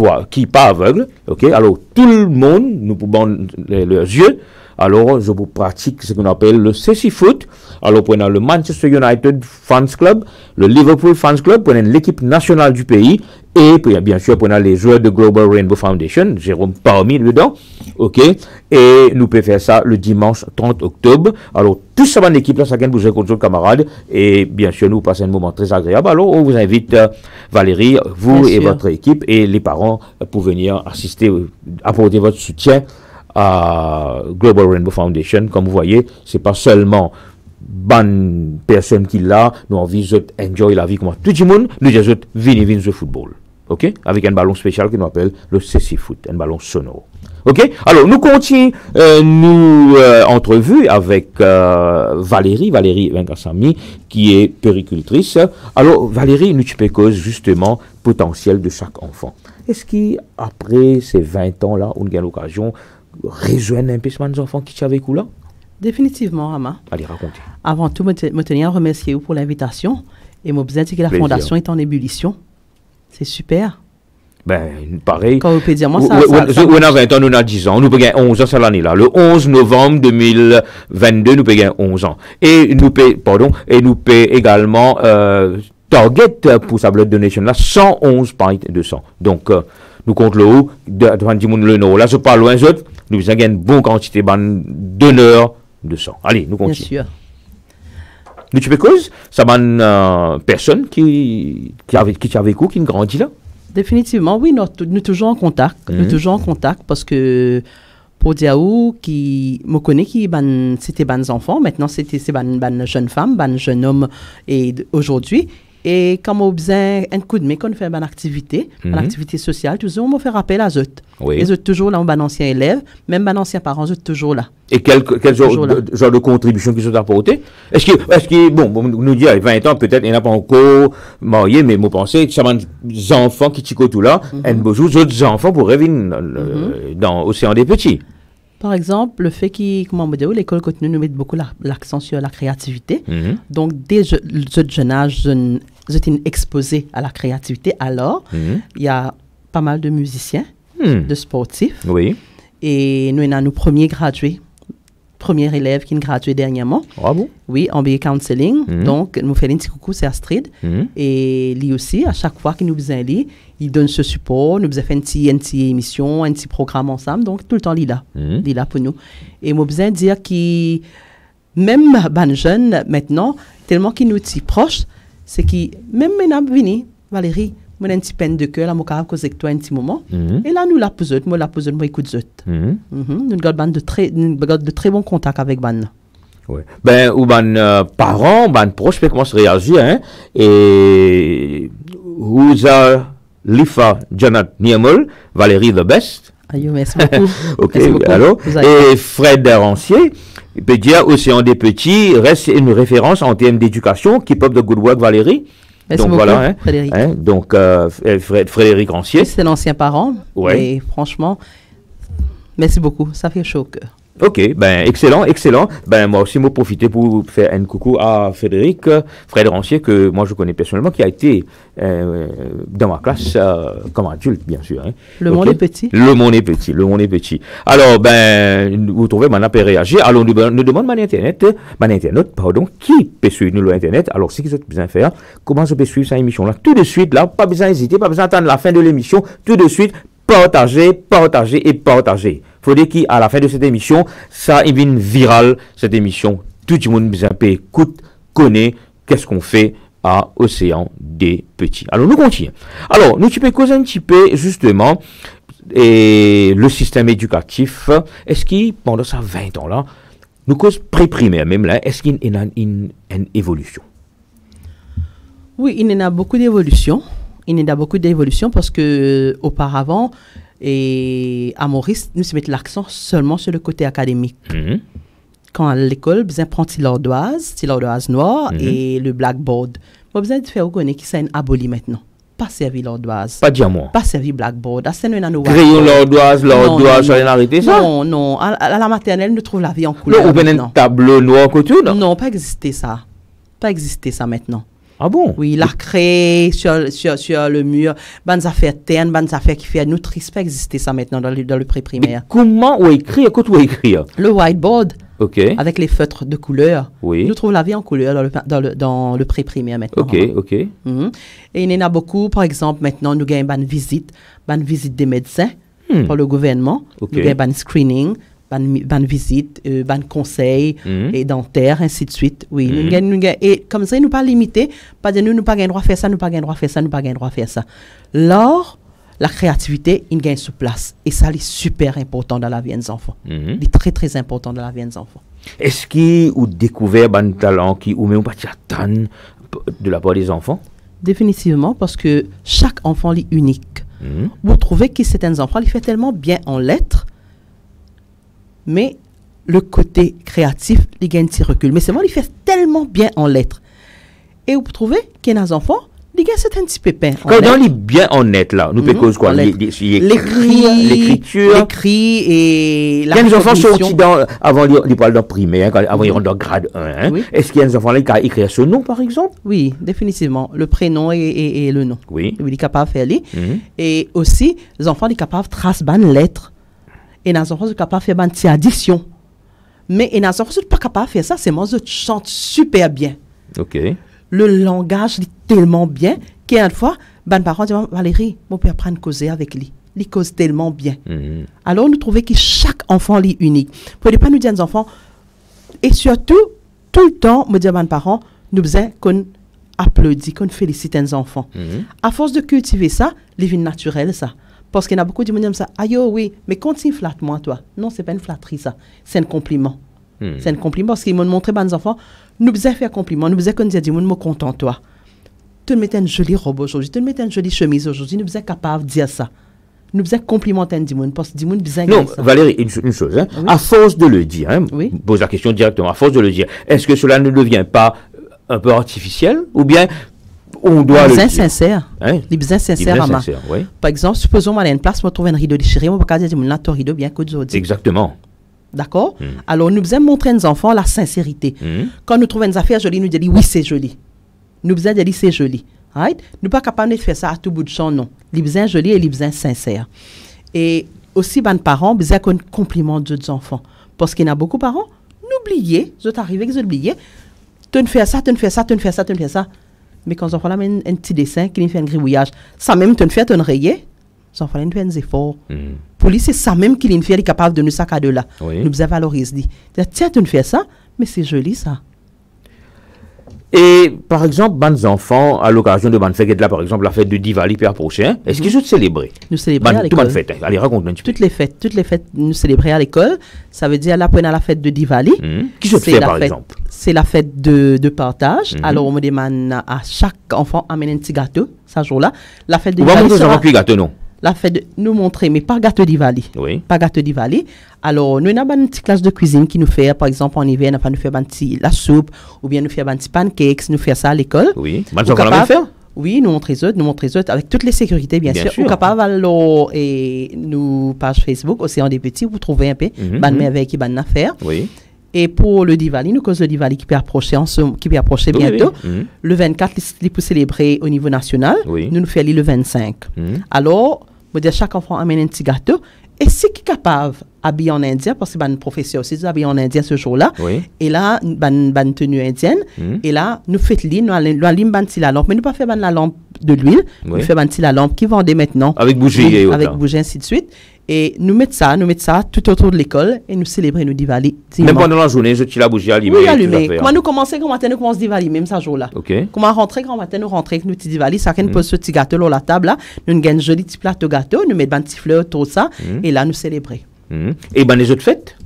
aveugle, ok. Alors tout le monde, nous pouvons leurs yeux. Alors je vous pratique ce qu'on appelle le CC Foot. Alors prenons le Manchester United Fans Club, le Liverpool Fans Club, prenons l'équipe nationale du pays et bien sûr prenons les joueurs de Global Rainbow Foundation, Jérôme parmi dedans, ok. Et nous pouvons faire ça le dimanche 30 octobre. Alors tout ça dans l'équipe là, chacun vous jouez contre le camarade et bien sûr nous passons un moment très agréable. Alors on vous invite Valérie, vous et votre équipe et les parents pour venir assister, apporter votre soutien à Global Rainbow Foundation. Comme vous voyez, c'est pas seulement bonne personne qui l'a, nous envie de enjoy la vie comme tout le monde, nous disons venir jouer football, ok, avec un ballon spécial que nous appelle le CC Foot, un ballon sonore. Ok, alors nous continuons entrevue avec Valérie Venkassamy, qui est péricultrice. Alors Valérie, nous tu cause justement potentiel de chaque enfant. Est-ce qu'après ces 20 ans-là, on a l'occasion de rejoindre un peu ces enfants qui sont avec vous là? Définitivement, Ama. Allez, racontez. Avant tout, je tenais à remercier vous pour l'invitation. Et je besoin de dire que la fondation est en ébullition. C'est super. Ben, pareil. Quand vous pouvez dire, moi, on a 20 ans, nous avons 10 ans. Nous payons 11 ans cette année-là. Le 11 novembre 2022, nous payons 11 ans. Et nous payons également, target pour sa blood donation là, 111 pints de sang. Donc, nous comptons le haut, devant le nord. Là, je parle loin d'autres. Nous avons une bonne quantité de donneurs de sang. Allez, nous continuons. Bien sûr. Nous, tu peux cause, ça m'a une personne qui avec vous, qui grandit là? Définitivement, oui, nous sommes toujours en contact. Nous sommes toujours en contact parce que pour dire qui me connaît qui c'était des enfants, maintenant c'est ban jeune femme, ban jeune homme et aujourd'hui. Et quand on a besoin un coup de main, quand on fait une activité, une activité sociale, toujours on me fait rappel à eux. Oui. Et eux toujours là, un ancien élève, même un ancien parent, eux toujours là. Et quel genre de contribution qu'ils ont apporté? Est-ce que, bon, nous dire, 20 ans, peut-être, il n'y a pas encore marié, mais moi, pensez que ça va des enfants qui ticotent tout là, un beau jour, d'autres enfants pour revenir dans l'océan des petits. Par exemple, le fait que l'école continue nous met beaucoup l'accent sur la créativité. Donc, dès le jeune âge, j'étais exposé à la créativité. Alors, il y a pas mal de musiciens, de sportifs. Oui. Et nous avons nos premiers gradués. Premier élève qui nous gradué dernièrement. Ah bon? Oui, en BA Counseling. Donc, nous faisons un petit coucou, c'est Astrid. Et lui aussi, à chaque fois qu'il nous besoin lui, il donne ce support. Nous faisons une petite émission, un petit programme ensemble. Donc, tout le temps, il est là. Il est là pour nous. Et moi, besoin de dire qu'il même ban jeune maintenant, tellement qu'ils nous sont proches, c'est qui même maintenant vini Valérie, moi un petit peine de cœur là, moi capable causer avec toi un petit moment. Et là nous la posons, moi écoute zot. Nous gardons de très bons contacts avec ban. Ouais. Ben ou ban parents, ban proches commencent à réagir hein et Ouza Lifa Janat Niemol, Valérie the best. Aïe, merci beaucoup. OK, merci beaucoup. Alors et Fred Rancier, il peut dire Océan des petits reste une référence en termes d'éducation, keep up the good work Valérie. Merci donc beaucoup, voilà hein, Frédéric. Hein, donc Frédéric Rancier. C'est l'ancien parent. Ouais. Et franchement, merci beaucoup, ça fait chaud au cœur. OK, ben excellent. Ben moi aussi, moi profiter pour faire un coucou à Frédéric Rancier, que moi je connais personnellement, qui a été dans ma classe comme adulte, bien sûr. Hein. Le monde est petit. Le monde est petit. Alors, ben, vous trouvez, maintenant, peut réagir. Alors, nous demandons mon internet, qui peut suivre nous l'internet. Alors, ce qu'ils ont besoin de faire, comment je peux suivre cette émission-là? Tout de suite, là, pas besoin d'hésiter, pas besoin d'attendre la fin de l'émission. Tout de suite, partager. Faut dire qu'à la fin de cette émission, ça devient viral, cette émission. Tout le monde besoin écoute, connaît, qu'est-ce qu'on fait à Océan des Petits. Alors, nous continuons. Alors, nous tu peux causer un petit peu, justement, et le système éducatif. Est-ce qu'il, pendant ça 20 ans-là, nous cause pré-primaire, même là, est-ce qu'il y a une évolution? Oui, il y en a beaucoup d'évolutions. Parce que auparavant, et à Maurice, nous se mettons l'accent seulement sur le côté académique. Quand à l'école, vous apprenez l'ardoise noire et le blackboard. Vous besoin de faire reconnaître que c'est aboli maintenant. Pas servi l'ardoise. Pas diamant. Pas servi blackboard. Crayon l'ardoise, j'allais arrêter ça? Non. À la maternelle, nous trouvons la vie en couleur. Ou bien un tableau noir côté, non? Non, pas exister ça. Maintenant. Ah bon? Oui, il a créé sur le mur, bonnes affaires ternes, bonnes affaires qui fait nous triste pas exister ça maintenant dans le pré-primaire. Comment on écrit? Le whiteboard. OK. Avec les feutres de couleur. Oui. Nous trouvons la vie en couleur dans le pré-primaire maintenant. OK. Et il y en a beaucoup, par exemple, maintenant nous avons une visite des médecins par le gouvernement. Nous avons un screening. Ban visite, ban conseil et dentaire, ainsi de suite. Oui, et comme ça, nous pas limité, pas de nous pas gain droit faire ça, nous pas gain droit faire ça. Lors, la créativité, il gagne sur place. Et ça, c'est super important dans la vie des enfants. Il est très, très important dans la vie des enfants. Est-ce qu'il ou découvert un talent qui ou même pas attendre de la part des enfants? Définitivement, parce que chaque enfant est unique. Vous trouvez que certains enfants, ils font tellement bien en lettres, mais le côté créatif, il gagne un petit recul. Mais c'est moi, il fait tellement bien en lettres. Et vous trouvez qu'il y a des enfants, il gagne un petit pépin. Quand on lit bien en net, là, nous peut quoi? L'écriture. L'écrit et la. Il y a des enfants sortis avant ils parlent dans primaire, avant ils rentrent dans grade 1. Hein? Oui. Est-ce qu'il y a des enfants là qui ont écrit ce nom, par exemple? Oui, définitivement. Le prénom et le nom. Oui. Il est capable de faire lire. Et aussi, les enfants sont capables de tracer bonnes lettres. Et les enfants sont capables de faire une petite addition. Mais les enfants ne sont pas capables de faire ça. C'est moi, je chante super bien. OK. Le langage est tellement bien qu'une fois, les parents disent Valérie, on peut apprendre à causer avec lui. Il cause tellement bien. Alors, nous trouvons que chaque enfant est unique. Pour ne pas nous dire aux enfants, et surtout, tout le temps, me dire aux parents, nous besoin qu'on applaudit, qu'on félicite les enfants. À force de cultiver ça, les vies naturelles, ça. Parce qu'il y a beaucoup de gens qui disent ça, aïe, oui, mais continue flatte-moi, toi. Non, ce n'est pas une flatterie, ça. C'est un compliment. C'est un compliment parce qu'ils m'ont montré, aux enfants, nous devons faire un compliment. Nous devons dire, dis-moi, me content, toi. Tu me mets une jolie robe aujourd'hui, tu me mets une jolie chemise aujourd'hui, nous devons être capables de dire ça. Nous devons complimenter Dimoun parce que Dimoun besoin de ça. Non, Valérie, une chose, hein, oui. À force de le dire, hein, pose la question directement, à force de le dire, est-ce que cela ne devient pas un peu artificiel ou bien on doit le dire sincère. Hein? Les besoins sincères, oui. Par exemple, supposons moi à une place, moi trouve un rideau déchiré, moi pas dire là ton rideau bien que d'autres. Exactement. D'accord? Alors nous devons montrer aux enfants la sincérité. Quand nous trouvons une affaire jolie, nous disons oui, c'est joli. Nous devons dire c'est joli. Right? Nous ne sommes pas capables de faire ça à tout bout de champ, non. Les besoins jolis et les besoins sincères. Et aussi, les parents, besoin qu'on complimente d'autres enfants. Parce qu'il y a beaucoup de parents, n'oubliez, vous êtes arrivés, vous oubliez, tu ne fais ça, tu ne fais ça, tu ne fais ça, tu ne fais ça. Mais quand les enfants ont un petit dessin qui fait un gribouillage, ça même tu ne fais, tu ne rayes, les enfants ont fait des efforts. Pour lui, c'est ça même qu'il fait, il est capable de nous sac à deux là. Oui. Nous devons valoriser. Tiens, tu ne fais ça, Mais c'est joli, ça. Et par exemple, les enfants, à l'occasion de la fête, là, par exemple, la fête de Diwali, Père prochain, est-ce qu'ils sont célébrés? Nous célébrons à l'école. Tout fête. Allez, raconte-nous un petit peu. Toutes les fêtes, nous célébrons à l'école. Ça veut dire, là, on a la fête de Diwali. Qui se fait, par exemple? C'est la fête de partage. Alors, on me demande à chaque enfant d'amener un petit gâteau, ce jour-là. La fête de Diwali. On va montrer un petit gâteau, non? La fête de nous montrer, mais pas gâteau Diwali. Oui. Pas gâteau Diwali. Alors, nous avons une petite classe de cuisine qui nous fait, par exemple, en hiver, nous fait la soupe, ou bien nous fait un petit pancakes, nous fait ça à l'école. Oui. Nous allons faire? Oui, nous montrons autres, avec toutes les sécurités, bien sûr. Ou capable, alors, et nous, page Facebook, Océan des Petits, vous trouvez un peu, bonne merveille qui bonne affaire. Oui. Et pour le Diwali, nous cause le Diwali qui peut approcher bientôt. Le 24, il peut célébrer au niveau national. Nous faisons le 25. Alors, chaque enfant amène un petit gâteau. Et si qui est capable d'habiller en indien, parce que c'est un professeur aussi, d'habiller en indien ce jour-là. Et là, une tenue indienne. Et là, nous faisons nous allons la lampe. Mais nous ne faisons pas la lampe de l'huile. Nous faisons la lampe qui vendait maintenant. Avec bougie et autres. Avec bougie, ainsi de suite. Et nous mettons ça tout autour de l'école et nous célébrons nos Diwali. Même pendant la journée, je tire la bougie allumée. Oui, allumée. Comment nous commençons quand matin, nous commençons Diwali, même ce jour-là. Comment rentrer quand matin, nous rentrons avec nos petits Diwali. Chacun pose ce petit gâteau sur la table là. Nous avons un joli petit plateau gâteau, nous mettons un petit fleur, tout ça. Et là, nous célébrons. Et les autres fêtes?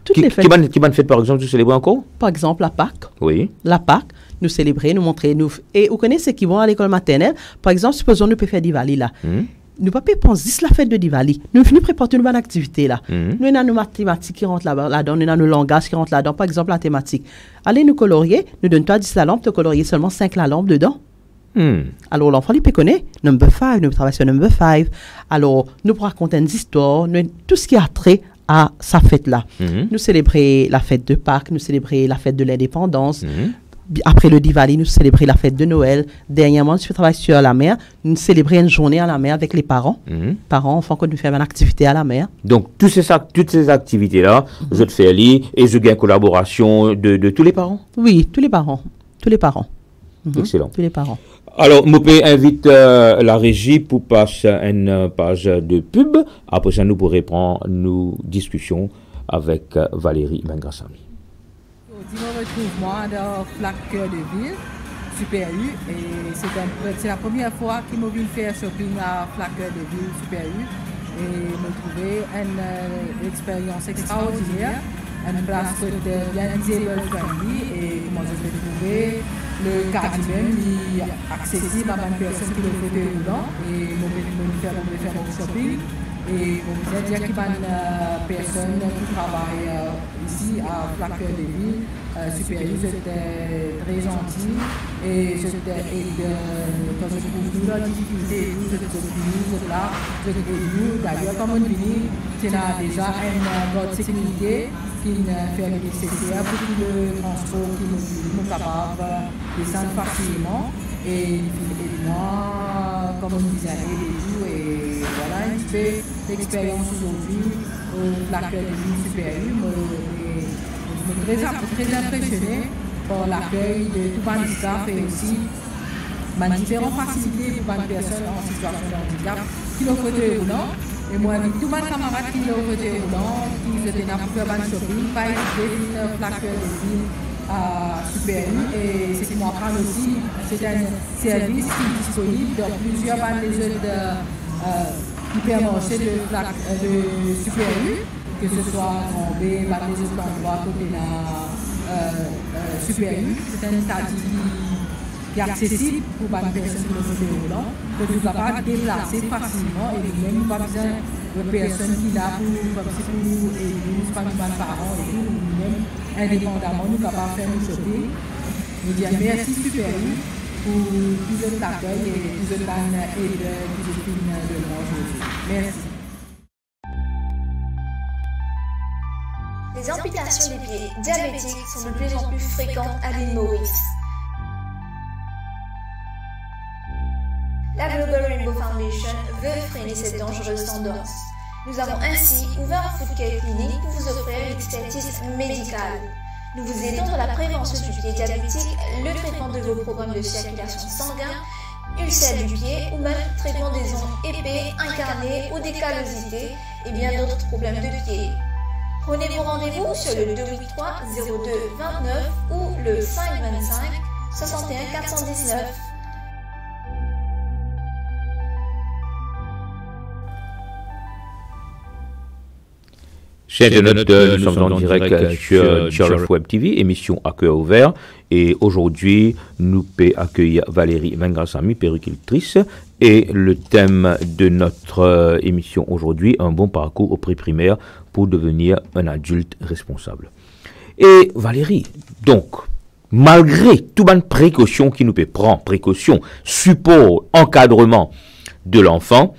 Toutes les fêtes. Qui bonne fête, par exemple, tu célèbres encore? Par exemple, la Pâques. Oui. La Pâques, nous célébrons, nous montrons. Et vous connaissez ceux qui vont à l'école maternelle. Par exemple, supposons nous pouvons faire Diwali là. Nous ne pouvons pas penser la fête de Diwali. Nous finissons préparer une bonne activité là. Nous avons nos mathématiques qui rentrent là-dedans, nous avons nos langages qui rentrent là-dedans. Par exemple, la thématique. Allez nous colorier, nous donnons toi 10 la lampe, tu colorier seulement 5 la lampe dedans. Alors l'enfant, il peut connaître number 5, nous travaillons sur number 5. Alors, nous racontons une histoire, tout ce qui a trait à sa fête-là. Nous célébrons la fête de Pâques, nous célébrons la fête de l'indépendance. Après le Diwali, nous célébrons la fête de Noël. Dernièrement, je travaille sur la mer. Nous célébrons une journée à la mer avec les parents. Parents, enfants, quand nous faisons une activité à la mer. Donc, toutes ces activités-là, je te fais lire et je gagne collaboration de tous les parents? Oui, tous les parents. Tous les parents. Excellent. Tous les parents. Alors, Mopé invite la régie pour passer une page de pub. Après ça, nous pourrons prendre nos discussions avec Valérie Mengrassami. Je me retrouve moi dans Flac Cœur de Ville, Super U, et c'est la première fois que je viens faire shopping à Flac Cœur de Ville, Super U, et je trouvé une expérience extraordinaire, une place bien disabled friendly, et comment je vais trouver le quartier même accessible à une personne qui le fauteuil roulant, et je vais faire mon shopping. Et on vous dire qu'il y a une personne qui travaille ici à Flac Cœur de Ville, Super U, c'était très gentil. Et quand je trouve tout la difficulté, je suis là, je suis d'ailleurs, comme on dit, c'est déjà une bonne sécurité qui fait le nécessaire pour que le transport qui nous capable de descendre facilement. Et moi, comme on disait, et voilà un petit peu l'expérience aujourd'hui au Flac Cœur de Ville Super U. Je suis très impressionné par l'accueil de tout handicap et aussi différentes facilités pour les personnes en situation de handicap qui l'ont fauteuil roulant. Et moi, avec tous mes camarades qui l'ont fauteuil roulant, qui étaient dans le faire shopping, pas hésiter une Flac Cœur de Ville à Super U. Et c'est pour moi prendre aussi, c'est un service qui est disponible dans plusieurs bandes hypermarchés de Super U, que ce soit en B, les autres endroits côté de Super U. C'est un stade qui est accessible pour les personnes qui le fauteuil roulant, que vous pouvez pas déplacer facilement et même pas besoin de personnes qui sont là pour nous aider, pas nos parents et tout, nous-mêmes, indépendamment, nous sommes capables de faire nos shopping. Nous disons merci Super U pour plus de l'accueil et plus de l'aide et plus de films de moi aujourd'hui. Merci. Les amputations des pieds diabétiques sont de plus en plus fréquentes à l'île Maurice. La Global Rainbow Foundation veut freiner cette dangereuse tendance. Nous avons ainsi ouvert un foot care clinique pour vous offrir une expertise médicale. Nous vous aidons dans la prévention du pied diabétique, le traitement de vos problèmes de circulation sanguine, ulcères du pied ou même traitement des ongles épais, incarnés ou des callosités et bien d'autres problèmes de pied. Prenez-vous rendez-vous sur le 283 02 29 ou le 525 61 419. Chers internautes, nous sommes en direct sur Charles Web TV, émission à cœur ouvert. Et aujourd'hui, nous pouvons accueillir Valérie Mengasami, péricultrice. Et le thème de notre émission aujourd'hui, un bon parcours au pré-primaire pour devenir un adulte responsable. Et Valérie, donc, malgré toutes les précautions qui nous peut prendre, précautions, support, encadrement de l'enfant,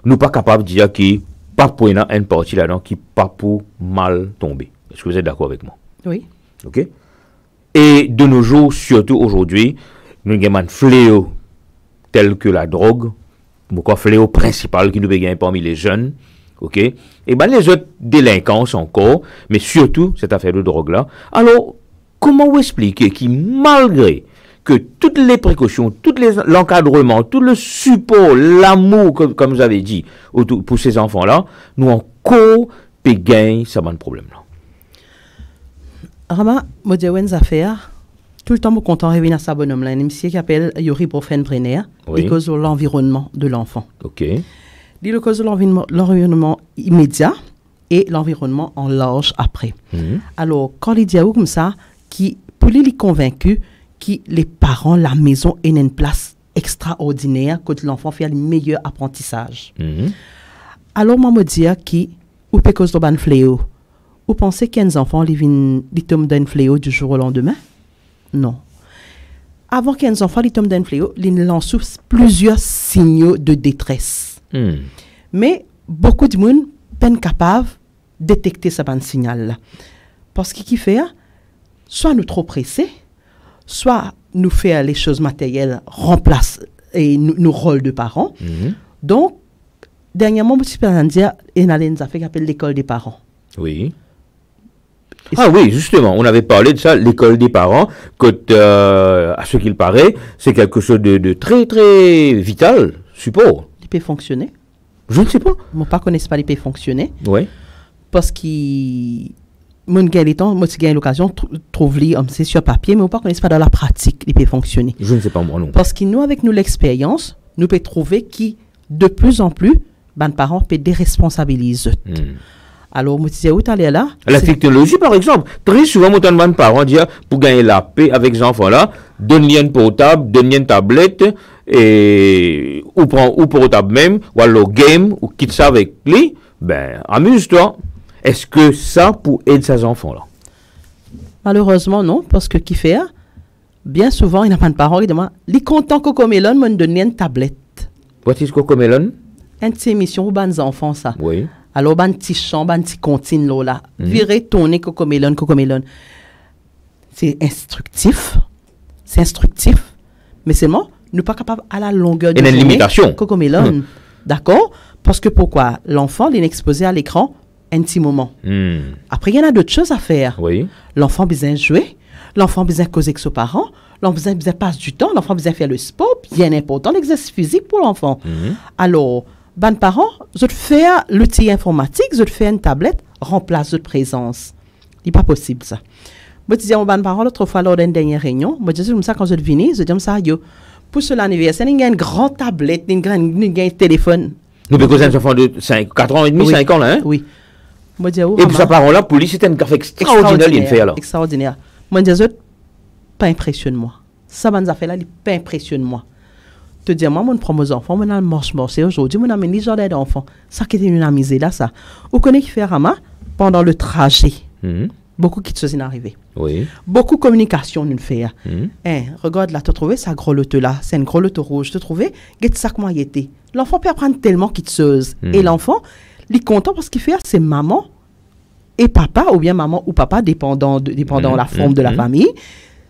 nous ne sommes pas capables de dire qu'il pas pour une partie là-dedans qui pas pour mal tomber. Est-ce que vous êtes d'accord avec moi? Oui. OK. Et de nos jours, surtout aujourd'hui, nous avons un fléau tel que la drogue, un fléau principal qui nous gagne parmi les jeunes. OK. Et bien les autres délinquances encore, mais surtout cette affaire de drogue-là. Alors, comment vous expliquer que malgré que toutes les précautions, l'encadrement, tout le support, l'amour, comme vous avez dit, pour ces enfants-là, nous encore gagner ça de problème-là. Rama, je dis une affaire, tout le temps, je suis content de revenir à ce bonhomme-là, un monsieur qui s'appelle Yuri Brenner, oui. cause de l'environnement de l'enfant. OK. Il est cause de l'environnement immédiat et l'environnement en large après. Alors, quand il dit comme ça, pour lui, il est convaincu que les parents, la maison, est une place extraordinaire que l'enfant fait le meilleur apprentissage. Alors, moi, je me dis que, ou peut cause de fléau, vous pensez qu'un enfant tombent d'un fléau du jour au lendemain? Non. Avant qu'un enfant tombe d'un fléau, il lance plusieurs signaux de détresse. Mais beaucoup de monde sont capables de détecter ce signal-là. Parce qu'il fait, soit nous trop pressés, soit nous faire les choses matérielles remplace et nos rôles de parents. Donc, dernièrement, je suis en dire, il y a une affaire qui s'appelle l'école des parents. Oui. Ah oui, justement, on avait parlé de ça, l'école des parents, que, à ce qu'il paraît, c'est quelque chose de très, très vital, support. Il peut fonctionner. Je ne sais pas. Moi, pas connais pas, il peut fonctionner. Oui. Parce qu'il... Moi, j'ai l'occasion de trouver c'est sur papier, mais on ne connaît pas dans la pratique, il peut fonctionner. Je ne sais pas moi non. Parce que nous, avec nous l'expérience, nous pouvons trouver que de plus en plus, les parents peuvent déresponsabiliser. Alors, moi, je disais, où tu allais là? La technologie, par exemple. Très souvent, mon parents disent, pour gagner la paix avec ces enfants-là, donne-lui un portable, donne-lui une tablette, et, ou portable même, ou alors game, ou quitte ça avec lui, ben, amuse-toi. Est-ce que ça pour aider ces enfants-là? Malheureusement, non, parce que qui fait, bien souvent, il n'y a pas de parents qui demandent, les contents Cocomelon me donner une tablette. What is Cocomelon? Une petite émission pour les enfants, ça. Oui. Alors, un petit chant, un petit comptine là. Virer, tourner Cocomelon. C'est instructif. Mais seulement, nous ne sommes pas capables à la longueur de journée. Il y a une limitation. Cocomelon. D'accord? Parce que pourquoi? L'enfant, il est exposé à l'écran un petit moment. Après, il y en a d'autres choses à faire. Oui. L'enfant a besoin de jouer. L'enfant a besoin de causer avec ses parents. L'enfant a besoin de passer du temps. L'enfant a besoin de faire le sport. Bien important, l'exercice physique pour l'enfant. Alors, les parents, je fais l'outil informatique, je fais une tablette, remplace votre présence. Ce n'est pas possible, ça. Je disais aux parents, l'autre fois, lors d'une dernière réunion, je disais comme ça, quand je venais, je disais comme ça, pour l'anniversaire, il y a une grande tablette, il y a un téléphone. Nous avons des enfants de 4 ans et demi, 5 ans, là, hein? Oui. Et puis, sa parent-là, pour lui, c'était une affaire extraordinaire, il fait, là. Extraordinaire. Moi, je disais, pas impressionne-moi. Ça, ben, ça fait là, il pas impressionne-moi. Te dire, moi, je prends mes enfants, je marche aujourd'hui, je amène les gens d'enfants. Ça qui était une amusée là, ça. Vous connaissez qui fait Rama pendant le trajet. Beaucoup qui se sont arrivés. Oui. Beaucoup de communication, nous fait. Regarde là, tu as trouvé ça gros loto là, c'est une gros loto rouge. Tu as trouvé, regarde ça comment il était. L'enfant peut apprendre tellement qu'il se Et l'enfant, il est content parce qu'il fait, c'est maman et papa, ou bien maman ou papa, dépendant la forme de la famille.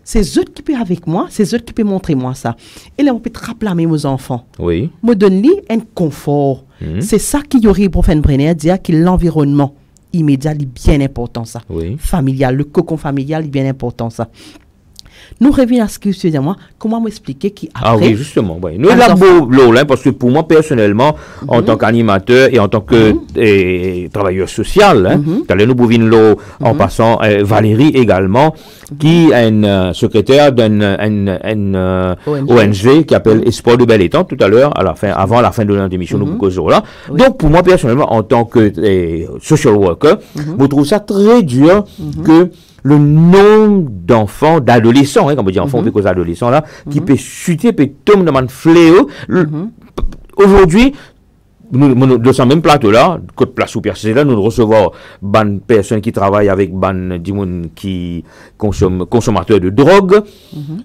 C'est eux qui peuvent avec moi, c'est eux qui peuvent montrer moi ça. Et là, on peut rappeler aux enfants. Oui. Me donne-lui un confort. C'est ça qui y aurait pour Brenner dire que l'environnement immédiat est bien important, ça. Oui. Familial, le cocon familial est bien important, ça. Nous revenons à ce que tu dis, moi, comment m'expliquer qui après... Ah oui, justement, oui. Nous, là, parce que pour moi, personnellement, en tant qu'animateur et en tant que travailleur social, nous pouvons l'eau en passant Valérie également, qui est une secrétaire d'une ONG qui appelle Espoir de Bel Étang, tout à l'heure, avant la fin de notre émission, nous causons là. Donc, pour moi, personnellement, en tant que social worker, je trouve ça très dur que le nombre d'enfants, d'adolescents, comme on dit enfants, aux adolescents là, qui peut chuter, peut tomber dans un fléau. Aujourd'hui, nous, de ce même plateau-là, côte place ou percé là, nous recevons des personnes qui travaillent avec des qui consommateurs de drogue,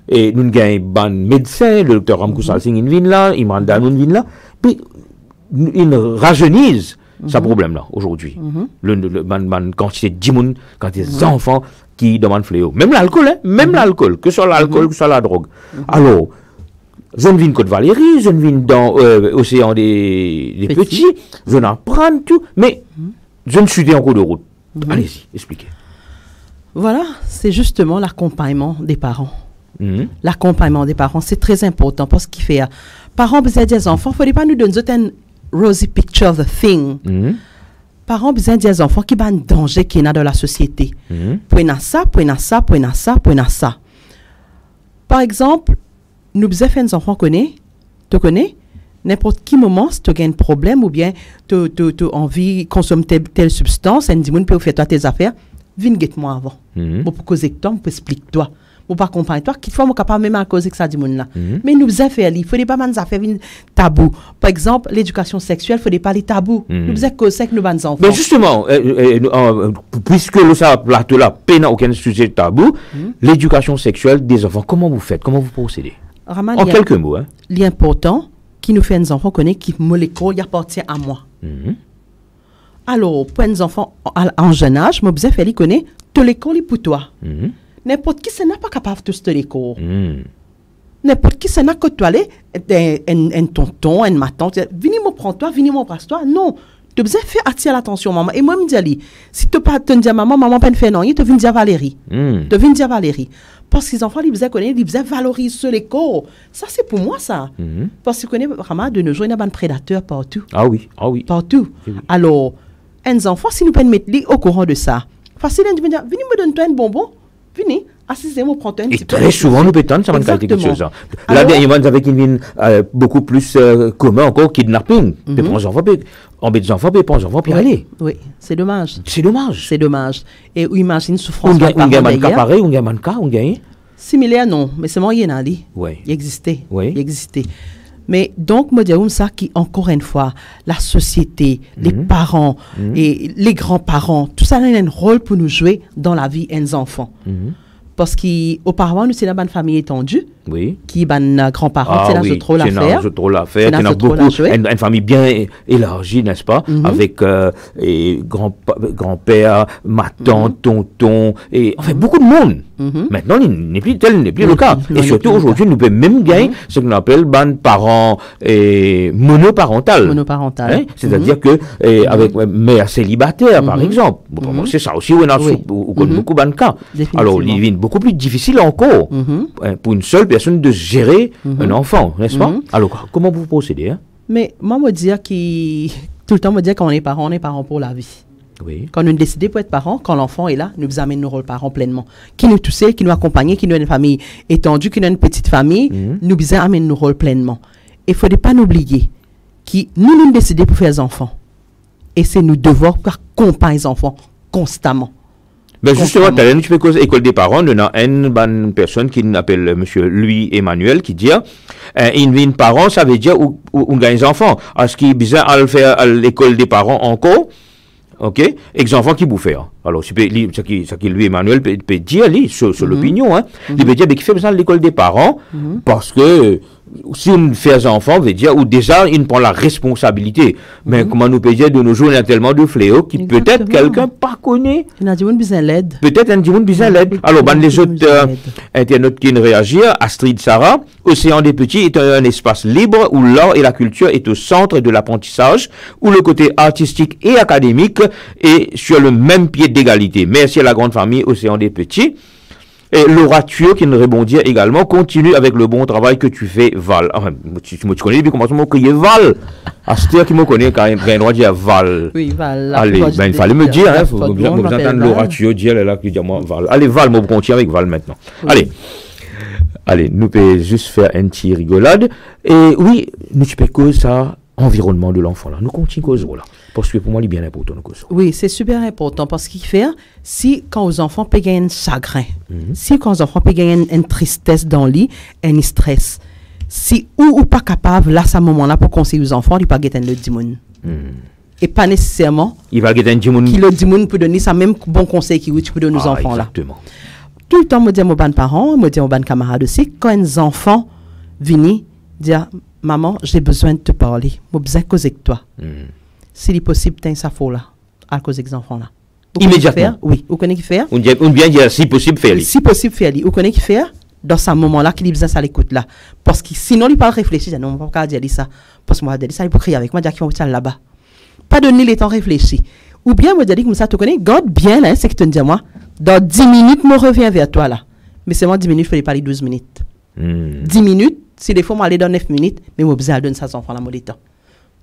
et nous gagnons des médecins, le docteur Ramkou Salsing, il vient là, il m'a donné là, puis ils rajeunissent ce problème-là, aujourd'hui. Le quantité de dimoun, quand des enfants qui demandent fléau. Même l'alcool, même l'alcool, que ce soit l'alcool, que ce soit la drogue. Alors, je ne viens que de Valérie, je ne viens dans l'océan des petits, je n'apprends tout, mais je ne suis en cours de route. Allez-y, expliquez. Voilà, c'est justement l'accompagnement des parents. L'accompagnement des parents, c'est très important parce qu'il fait... Parents, besoin des enfants, il ne faut pas nous donner une rosy picture of the thing. Parents, besoin des enfants qui ont un danger qui est dans la société. Point à ça, point à ça, point à ça, point à ça. Par exemple, nous besoin faire des enfants tu connais, n'importe quel moment, si tu as un problème ou bien tu as envie de consommer telle substance, et tu peux faire toi tes affaires, viens guette-moi avant. Pour causer toi, pour expliquer toi. Pour pas accompagner toi, qu'il faut moi capable même à causer que ça dit là. Mais nous besoin faire il faut pas man affaires tabou. Par exemple, l'éducation sexuelle, il faut pas les tabous. Nous besoin causer que nous ban enfants. Mais justement, puisque le ça plateau là peine aucun sujet tabou, l'éducation sexuelle des enfants, comment vous faites? Comment vous procédez? Raman, en quelques mots, hein. L'important qui nous fait des enfants connaît qui molécule y appartient à moi. Alors, pour les enfants en jeune âge, moi besoin faire les connaît tout l'école pour toi. N'importe qui, ce n'est pas capable de te l'école. N'importe qui, ce n'est que toi, un tonton, un ma tante, venez me prendre toi, venez me prendre toi. Non, tu as besoin de faire attirer l'attention, maman. Et moi, je me dis, si tu ne peux pas te dire maman, maman, pas faire non, tu viens dire Valérie. Tu viens dire Valérie. Parce que les enfants, ils besoin connaître, ils besoin valoriser l'école. Ça, c'est pour moi, ça. Parce que tu connais vraiment, de nos jours, il y a des prédateurs partout. Ah oui, ah oui. Partout. Oui. Alors, un enfant, si nous pouvons mettre au courant de ça, facile, de dire, venez me donner un bonbon. Venez, assisez-moi, prends-toi un petit peu. Et très souvent, nous pétons, ça va être quelque chose. Là, dernièrement, avec une ligne beaucoup plus commun encore, kidnapping. Des enfants, on met des enfants, puis les enfants, puis aller. Oui, c'est dommage. C'est dommage. C'est dommage. Et imagine souffrance. On gagne un cas pareil, on gagne un cas, on gagne. Similaire, non, mais c'est moyen d'aller. Oui. Il existait. Oui. Il existait. Mais donc, moi, je dis ça qui, encore une fois, la société, les parents et les grands-parents, tout ça a un rôle pour nous jouer dans la vie des enfants. Parce qu'auparavant, nous, c'est une famille étendue. Oui. Qui est grands-parents, c'est notre rôle à faire. C'est notre rôle à faire. C'est beaucoup, une famille bien élargie, n'est-ce pas? Avec grand-père, ma tante, tonton, et enfin beaucoup de monde. Maintenant, tel n'est plus le cas. Et surtout, aujourd'hui, nous pouvons même gagner ce qu'on appelle parents monoparental. Monoparental. Hein? C'est-à-dire que, avec mère célibataire, par exemple. C'est ça aussi, on a beaucoup de cas. Alors, il est beaucoup plus difficile encore pour une seule personne de gérer un enfant, n'est-ce pas? Alors, comment vous procédez? Mais moi, je me dis tout le temps, me dire qu'on est parents pour la vie. Oui. Quand nous décidons pour être parents, quand l'enfant est là, nous amène nos rôles parents pleinement. Qui nous touche, qui nous accompagne, qui nous a une famille étendue, qui nous a une petite famille, nous amène nos rôles pleinement. Et il ne faut pas nous oublier que nous décidons pour faire des enfants. Et c'est nous devoir accompagner les enfants constamment. Ben justement, tu peux causer école des parents, il y a une personne qui s'appelle M. Louis Emmanuel qui dit une parent, ça veut dire où on gagne des enfants. Est-ce qu'il est bizarre à le faire à l'école des parents encore? Ok, et les enfants qui bouffent. Alors, ce que lui Emmanuel peut dire sur l'opinion, hein. Il peut dire qu'il fait besoin de l'école des parents parce que si on fait des enfants, veut dire ou déjà il prend la responsabilité. Mais comment nous peut dire de nos jours, il y a tellement de fléaux qui peut-être quelqu'un pas connaît. Il y a besoin d'aide. Peut-être un monde besoin d'aide. Alors, les autres internautes qui réagissent, Astrid Sarah, Océan des Petits est un espace libre où l'art et la culture est au centre de l'apprentissage, où le côté artistique et académique est sur le même pied d'égalité. Merci à la grande famille Océan des Petits. Et Laura Thuot qui nous répondit également, continue avec le bon travail que tu fais, Val. Enfin, tu connais depuis comment on crier Val. Astor qui me connaît quand il droit de dire Val. Oui, Val. Allez, ben, il fallait me dire, hein, faut bien vous entendre Laura Thuot dire, elle est là qui dit moi Val. Allez, Val, moi, on continue avec Val maintenant. Oui. Allez, nous pouvons juste faire un petit rigolade. Et oui, nous tu peux cause ça, environnement de l'enfant là. Nous continuons cause là. Parce que pour moi, il est bien important. Oui, c'est super important parce qu'il fait, si quand aux enfants peuvent gagner un chagrin, si quand aux enfants peuvent gagner une tristesse dans le lit, un stress, si ou pas capable, là, à ce moment-là, pour conseiller aux enfants, il ne peut pas gagner le dimoun. Et pas nécessairement. Il va gagner un dimoun. Qui le dimoun peut donner ça même bon conseil qui tu peux donner aux enfants là. Exactement. Tout le temps, je dis à mes parents, je dis à mes camarades aussi, quand un enfant vient dire, maman, j'ai besoin de te parler, j'ai besoin de causer avec toi. S'il est possible, tu as ça faux là, à cause des enfants là. Immédiatement. Oui, vous connaissez qui faire? On vient dire si possible, faire. Si possible, faire. Vous connaissez qui faire? Dans ce moment-là, qu'il a besoin de ça l'écoute là. Parce que sinon, il ne peut pas réfléchir. Non, on ne peut pas dire ça. Parce que moi, je dis ça, il peut crier avec moi, dire qu'il va là-bas. Pas donner le temps de réfléchir. Ou bien, moi, je dis comme ça, tu connais, garde bien là, c'est que tu me dis moi, dans 10 minutes, je reviens vers toi là. Mais c'est moi 10 minutes, je peux parler 12 minutes. 10 minutes, si des fois, je aller dans 9 minutes, mais je besoin de donner ça aux enfants là, mon temps.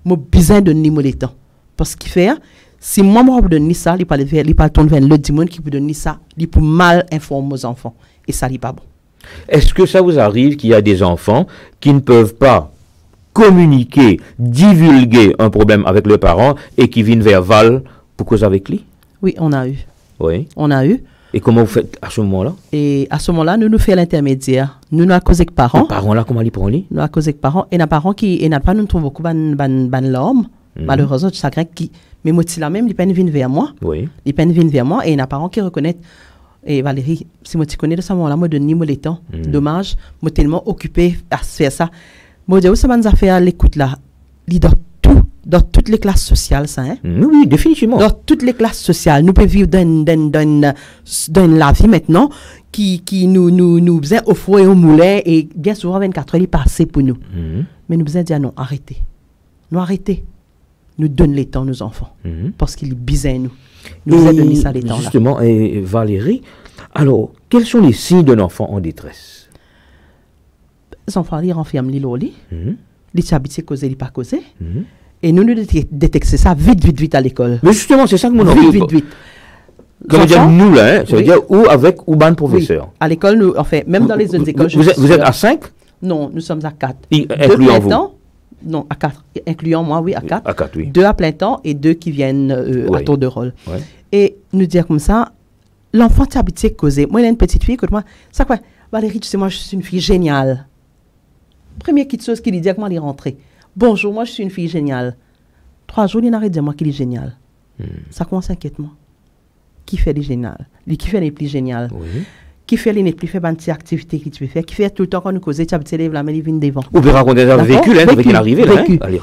Je besoin de donner mon temps. Parce qu'il fait, si moi, je donne ça, il peut tourner vers le dimanche qui peut donner ça, il peut mal informer aux enfants. Et ça, n'est pas bon. Est-ce que ça vous arrive qu'il y a des enfants qui ne peuvent pas communiquer, divulguer un problème avec leurs parents et qui viennent vers Val pour causer avec lui? Oui, on a eu. Oui. On a eu. Et comment vous faites à ce moment-là? Et à ce moment-là, nous faisons l'intermédiaire. Nous avons causé avec parents. Les parents là, comment ils prennent? Nous avons causé avec parents. Et les parents qui n'a pas nous trouvent beaucoup de larmes. Malheureusement, tu sais qui. Mais moi, si la même, ils peuvent venir vers moi. Oui. Ils peuvent venir vers moi. Et il y a des parents qui reconnaissent. Et Valérie, si moi tu connais de ce moment-là, moi donne ni le temps. Dommage, moi tellement occupé à faire ça. Moi dis ça va nous faire l'écoute là. Dans toutes les classes sociales ça hein. Oui, définitivement. Dans toutes les classes sociales, nous pouvons vivre dans la vie maintenant qui nous faisait au four et au moulin et bien souvent 24 heures il passait pour nous. Mais nous besoin dire non, arrêtez. Nous arrêtez. Nous donne les temps nos enfants parce qu'il est bizarre nous. Nous a donné ça les temps là. Justement, et Valérie, alors, quels sont les signes d'un enfant en détresse? Les enfants, ils renferment les lolis, les habitués causés, ils pas causés. Et nous détectons ça vite à l'école. Mais justement, c'est ça que mon enfant. Vite. Comme dire nous là, ça veut dire ou avec ou ban professeur. Oui. À l'école, nous, enfin, même dans les autres écoles. Vous êtes à 5? Non, nous sommes à 4. Incluant vous? Non, à 4. Incluant moi, oui, à 4. À 4, oui. 2 à plein temps et 2 qui viennent à tour de rôle. Ouais. Et nous dire comme ça, l'enfant est habitué à causer. Moi, il a une petite fille, écoute-moi, ça quoi, Valérie, tu sais, moi, je suis une fille géniale. Première petite chose qu'il lui dit, comment il est rentré. Bonjour, moi, je suis une fille géniale. 3 jours, il n'arrête de dire moi qu'il est génial. Ça commence à inquiéter moi. Qui fait les géniales? Qui fait les plus géniales? Oui. Qui fait les plus fait des activités que tu peux faire? Qui fait tout le temps quand nous causons, tu as habitué la main, il vient devant. Ou bien raconter un véhicule, avec il arrive là. Allez,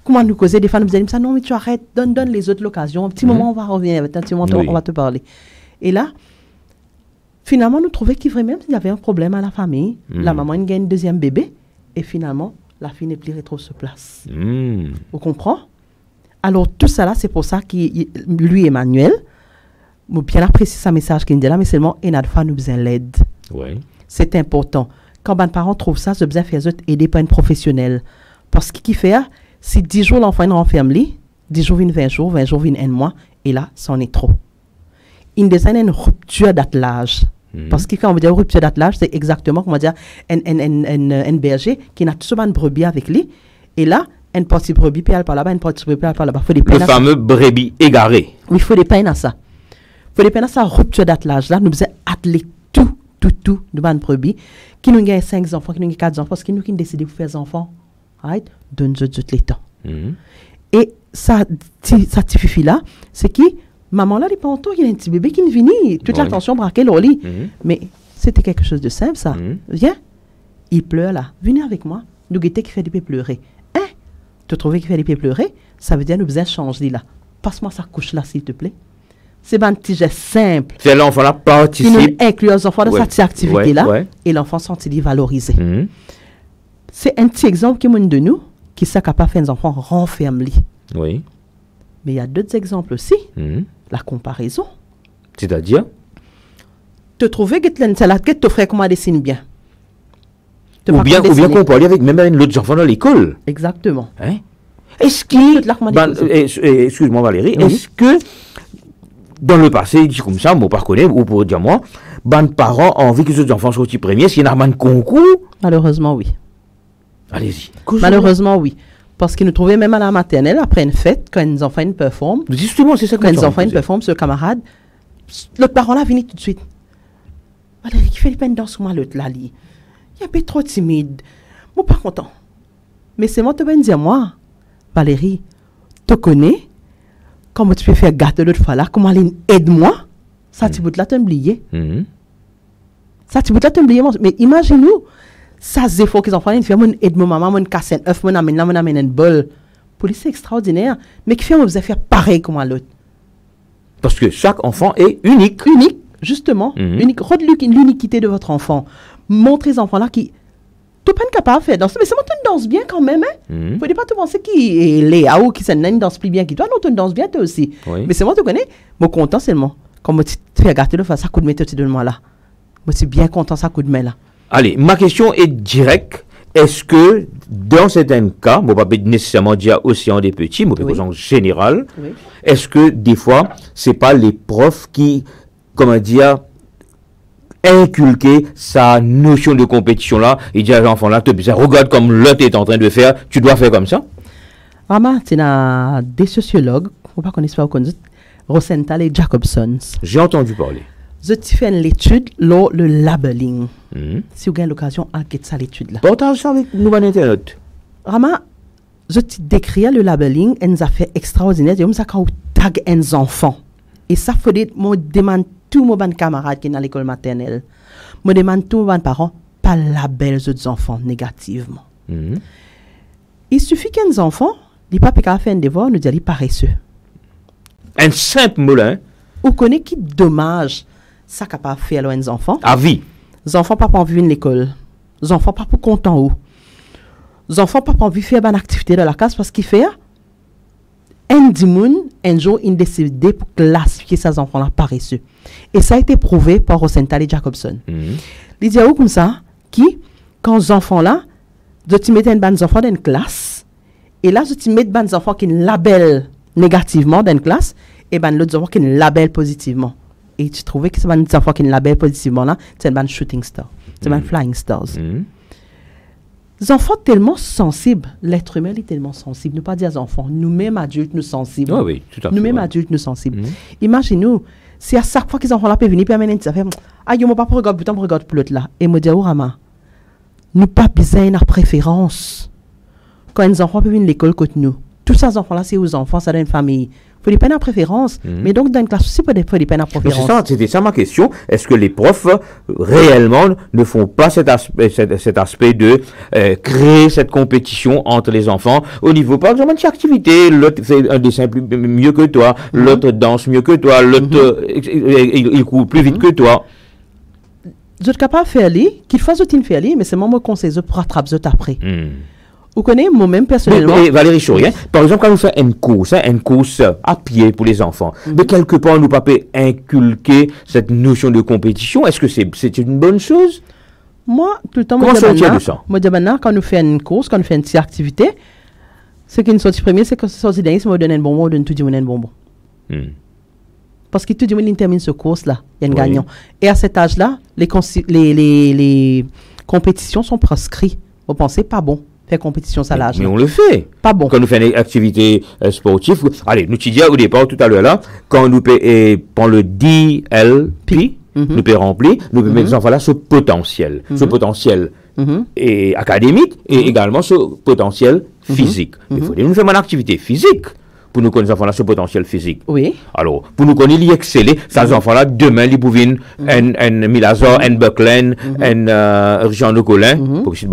comment nous causer des fois nous disaient ça non mais tu arrêtes donne les autres l'occasion un petit moment on va revenir un petit moment on va te parler et là finalement nous trouvions qu'il vraiment il y avait un problème à la famille la maman il gagne un deuxième bébé et finalement la fille n'est plus rétro sur place vous comprenez alors tout ça là c'est pour ça qu'il lui Emmanuel moi bien apprécié sa message qu'il dit là mais seulement une fois nous besoin l'aide c'est important quand les parents trouvent ça, je besoin faire aider par un professionnel parce qu'il fait si 10 jours l'enfant est renfermé, 10 jours viennent 20 jours viennent 1 mois, et là, c'en est trop. Il y a une rupture d'attelage. Parce que quand on dit rupture d'attelage, c'est exactement, comme on dit, un berger qui n'a souvent une brebis avec lui, et là, une partie brebis, puis elle par là-bas, une partie brebis, elle par là-bas. Le fameux brebis égaré. Oui, il faut des peines à ça. Il faut des peines à ça, rupture d'attelage. Là, nous devons atteler tout de bonne brebis, qui nous gagne 5 enfants, qui nous gagne 4 enfants, parce que nous qui décidons de faire des enfants. Right? Donne-nous tout les temps. Et ça suffit là, c'est que maman là, il y a un petit bébé qui ne vient, toute l'attention braquée au lit. Mais c'était quelque chose de simple ça. Viens, il pleure là, venez avec moi. Nous guetter qui fait des pieds pleurer. Hein? Tu trouves qu'il fait des pieds pleurer? Ça veut dire nous besoin changer là. Passe-moi sa couche là s'il te plaît. C'est un petit geste simple. C'est l'enfant là participe. Qui nous inclut les enfants dans cette activité là et l'enfant sent-il valorisé. C'est un petit exemple qui est de nous, qui sont capables de faire des enfants renfermés. Oui. Mais il y a d'autres exemples aussi. La comparaison. C'est-à-dire? te trouver que tu salade que te ferait comment dessine bien. Ou bien qu'on parle avec même l'autre enfant dans l'école. Exactement. Hein? Est-ce que, excuse-moi Valérie, est-ce que dans le passé, comme ça, moi, par connaître, ou pour dire moi, les parents ont envie que les enfants soient au premier, s'il y a un concours? Malheureusement, oui. Allez-y. Malheureusement, oui. Parce qu'ils nous trouvaient même à la maternelle, après une fête, quand les enfants performent. Justement, c'est ça que quand les enfants performent, ce camarade, l'autre parent là vient tout de suite. Valérie, qui fait les peines dans ce moment, l'autre là, il est un peu trop timide. Moi, pas content. Mais c'est moi qui te dire, moi, Valérie, tu connais comment tu peux faire gâteau l'autre fois là, comment elle aide-moi, ça tu peux là t'oublier. Ça tu peux là t'oublier. Mais imagine-nous, ça c'est fort qu'ils enfants ils font aide-moi maman, mon casse un œuf, mon amène un bol. Police c'est extraordinaire, mais qui fait vous faire pareil comme l'autre. Parce que chaque enfant est unique. Unique, justement. Unique. Redis l'uniquité de votre enfant. Montrez les enfants là qui tu pas capable de faire danser, mais c'est moi tu danses bien quand même, hein. Faut pas te penser qui est Léa ou qui s'en danse plus bien que toi, non tu danses bien toi aussi. Oui. Mais c'est moi tu connais, moi content seulement. Comme tu te fais gâter le face à coup de main tu donnes moi là. Moi je suis bien content ça coup de main là. Allez, ma question est directe. Est-ce que dans certains cas, moi pas nécessairement dire aussi en des petits, mais en général, est-ce que des fois c'est pas les profs qui, comment dire, inculquer sa notion de compétition là et dire à l'enfant là, regarde comme l'autre est en train de faire, tu dois faire comme ça? Maman, tu as des sociologues, on ne connaît pas Rosenthal et Jacobson. J'ai entendu parler. Je fais l'étude, le labeling. Si vous avez l'occasion, enquête ça l'étude là. Partage ça avec nous sur Internet. Rama, je te décris le labeling, et nous a fait extraordinaire. Je me quand tag un enfant. Et ça fait moi demande tous mes camarades qui sont dans l'école maternelle. Je demande tous mes parents pas label les enfants négativement. Il suffit qu'un enfant, il pas qu'à faire un devoir, nous dit il paresseux. Un simple moulin. Vous connaissez qui dommage ça capable faire les enfants. À vie. Les enfants pas envie de l'école. Les enfants pas pour content où. Les enfants pas envie de faire une activité dans la classe parce qu'il fait un jour il décidé pour classifier ces enfants là paresseux. Et ça a été prouvé par Rosenthal et Jacobson. Ils disent comme ça qui quand les enfants là tu mets un ban enfants dans une classe et là tu mets ban enfants qui labellent négativement dans une classe et ben l'autre enfant qui labellent positivement. Et tu trouvais que c'est un enfant qui labelle positivement là, c'est un shooting star, c'est un flying stars. Les enfants tellement sensibles, l'être humain est tellement sensible, ne pas dire les enfants, nous-mêmes adultes nous sensibles. Oh oui, tout à fait. Nous-mêmes adultes nous sensibles. Imaginez-nous, si à chaque fois qu'ils enfants là peuvent venir permanent ça fait aïe moi pas pour regarder putain regarde pour l'autre là et me dire Rama, nous pas besoin de préférence. Quand les enfants peuvent venir à l'école côté nous, tous ces enfants là c'est aux enfants, ça dans une famille. Il faut des peines à préférence. Mais donc, dans une classe aussi, il faut des peines à préférence. C'était ça ma question. Est-ce que les profs, réellement, ne font pas cet aspect de créer cette compétition entre les enfants au niveau, par exemple, de chaque activité? L'autre fait un dessin mieux que toi, l'autre danse mieux que toi, l'autre il court plus vite que toi. Je suis capable de faire les, qu'il fasse une faire les, mais c'est moi conseil pour rattraper après. Vous connaissez moi-même personnellement. Mais Valérie Chourien, par exemple, quand nous faisons une course à pied pour les enfants, mais quelque part, nous ne pouvons pas inculquer cette notion de compétition. Est-ce que c'est une bonne chose? Moi, tout le temps, comment sortir de ça? Moi, maintenant, quand nous faisons une course, quand nous faisons une petite activité, ce qui nous sortit premier, c'est que ce sorti dernier, c'est moi donner un bonbon, on donne tout le monde un bonbon. Parce que tout le monde termine ce course-là, il y a un gagnant. Et à cet âge-là, les compétitions sont proscrites. Vous pensez pas bon? Faire compétition ça l'âge. Mais on le fait. Pas bon. Quand nous faisons une activité sportive, allez, nous disons au départ tout à l'heure là, quand nous prenons le DLP, nous pouvons remplir, nous pouvons mettre les enfants là ce potentiel. Ce potentiel et académique et également ce potentiel physique. Il faut nous faire une activité physique pour nous connaître les enfants là ce potentiel physique. Oui. Alors, pour nous connaître les exceller, ces enfants là demain ils peuvent un Milazor, un Buckland, un Jean de Colin pour que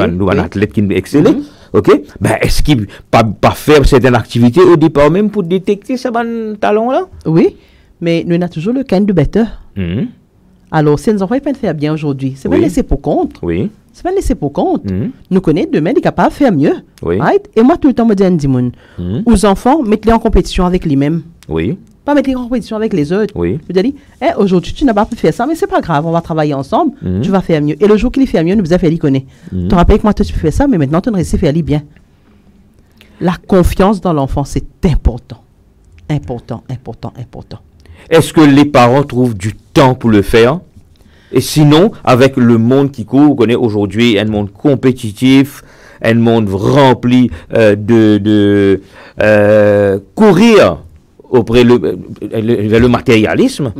nous un athlète qui exceller. OK? Ben est-ce qu'il pas faire certaines activités au départ même pour détecter ce talent là? Oui. Mais nous avons toujours le can do better. Alors, si les enfants peuvent faire bien aujourd'hui, c'est pas laisser pour compte. Oui. C'est pas laisser pour compte. Nous connaissons demain, ils sont capables de faire mieux. Oui. Right? Et moi, tout le temps, je dis aux enfants, mettez-les en compétition avec lui-même. Oui. Pas mettre en compétition avec les autres. Oui. Je dis, aujourd'hui, tu n'as pas pu faire ça, mais c'est pas grave, on va travailler ensemble, tu vas faire mieux. Et le jour qu'il fait mieux, nous a fait lui connaître. Tu te rappelles que moi, tu fais ça, mais maintenant, tu ne réussis à faire lui bien. La confiance dans l'enfant, c'est important. Important. Est-ce que les parents trouvent du temps pour le faire? Et sinon, avec le monde qui court, vous connaissez aujourd'hui un monde compétitif, un monde rempli de courir auprès vers le matérialisme.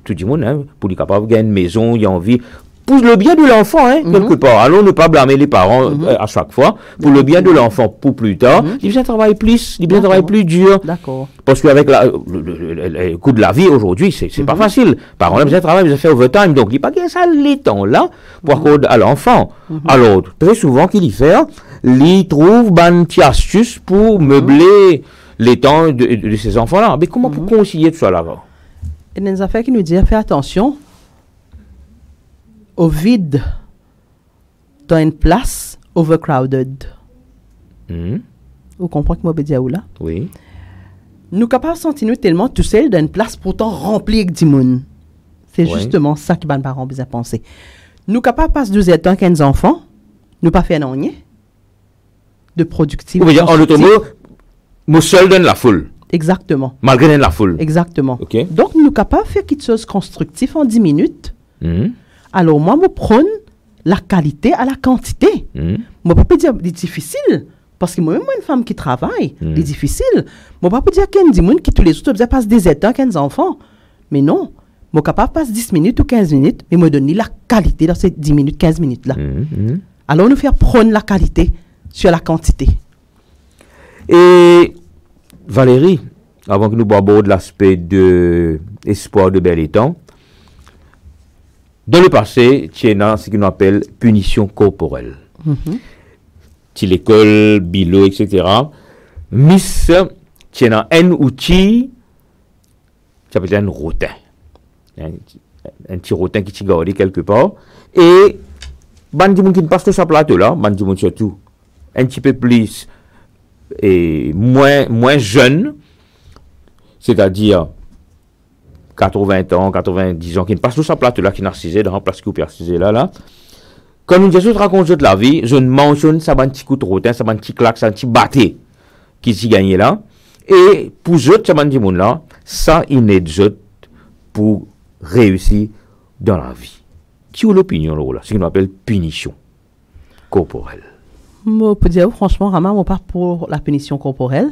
Tout le monde, hein, pour être capable de gagner une maison, il y a envie. Pour le bien de l'enfant, hein, quelque part. Allons ne pas blâmer les parents à chaque fois. Pour le bien de l'enfant, pour plus tard, il vient travailler plus, il vient travailler plus dur. D'accord. Parce qu'avec le coût de la vie aujourd'hui, c'est pas facile. Parents, ils besoin de travailler, ils besoin de faire overtime. Donc, il n'y a pas que ça, les temps là, pour accorder à l'enfant. Alors, très souvent, qu'il y fait, il trouve une petite astuce pour meubler les temps de ces enfants-là. Mais comment pour concilier tout ça là? Il y a des affaires qui nous disent, fais attention au vide dans une place overcrowded. Vous comprenez ce que je veux dire là? Oui. Nous sommes capables de sentir tellement tout seul dans une place pourtant remplie avec du monde. C'est justement ça que les parents ont penser. Nous sommes capables de passer 12 ans 15 enfants, nous pas faire rien de productif. Vous dire en d'autres mots, nous seul dans la foule. Exactement. Malgré la foule. Exactement. Okay. Donc, nous sommes capables de faire quelque chose de constructif en 10 minutes. Alors, moi, je prends la qualité à la quantité. Je ne peux pas dire que c'est difficile. Parce que moi-même, une femme qui travaille, c'est difficile. Je ne peux pas dire qu'il y a des gens qui tous les jours passent des états, 15 enfants. Mais non. Je suis capable de passer 10 minutes ou 15 minutes, mais je me donne la qualité dans ces 10 minutes, 15 minutes-là. Alors, nous faire prendre la qualité sur la quantité. Et Valérie, avant que nous abordons l'aspect de espoir de bel étang, dans le passé, tu as ce qu'on appelle punition corporelle. Tu l'école, bilo, etc. Miss, tu as un outil, ça peut être un rotin. Un petit rotin qui t'y gardé quelque part. Et, bandi moun qui ne passe sur sa plateau là, bandi moun surtout, un petit peu plus et moins jeune, c'est-à-dire 80 ans, 90 ans, qui ne passe sur sa plateau là, qui narcisé, dans la place qui est narcisé là. Quand nous disons raconte de la vie, je ne mentionne ça un petit coup de rotin, ça un petit claque, ça un petit batté qui s'y gagne là. Et pour eux, ça dit moun là, ça il aide eux pour réussir dans la vie. Qui a l'opinion là, ce qu'on appelle punition corporelle. Moi, pour dire franchement, Rama, moi pas pour la punition corporelle,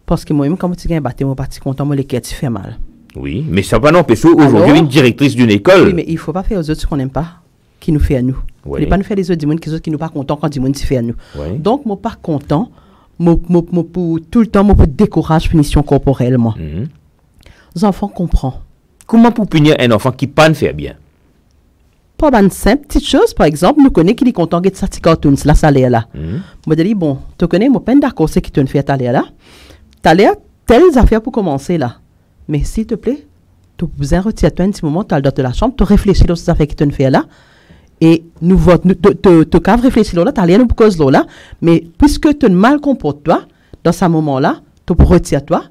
parce que moi-même, quand je suis battu, moi pas content, moi les quêtes fait mal. Oui, mais ça va n'empêcher aujourd'hui une directrice d'une école. Oui, mais il ne faut pas faire aux autres ce qu'on n'aime pas, qui nous fait à nous. Il ne faut pas nous faire les autres qui ne sont pas contents quand ils nous fait à nous. Donc, moi pas content, moi pour tout le temps, moi pour décourager la punition corporelle, moi. Les enfants comprennent. Comment pour punir un enfant qui ne pas faire bien? Pas une simple petite chose, par exemple, nous connaissons qu'il est content de sortir cartoons, là, ça l'est là. Moi, je dis, bon, tu connais, moi, pas d'accord, c'est qui te fait à là. Tu as l'air telles affaires pour commencer là. Mais s'il te plaît, tu as besoin de retirer un petit moment, tu as le dos de la chambre, tu réfléchis sur ces affaires qui te fait là. Et nous votons, tu as réfléchi là, tu as rien pour cause là. Mais puisque tu mal comportes toi, dans ce moment-là, tu peux retirer toi.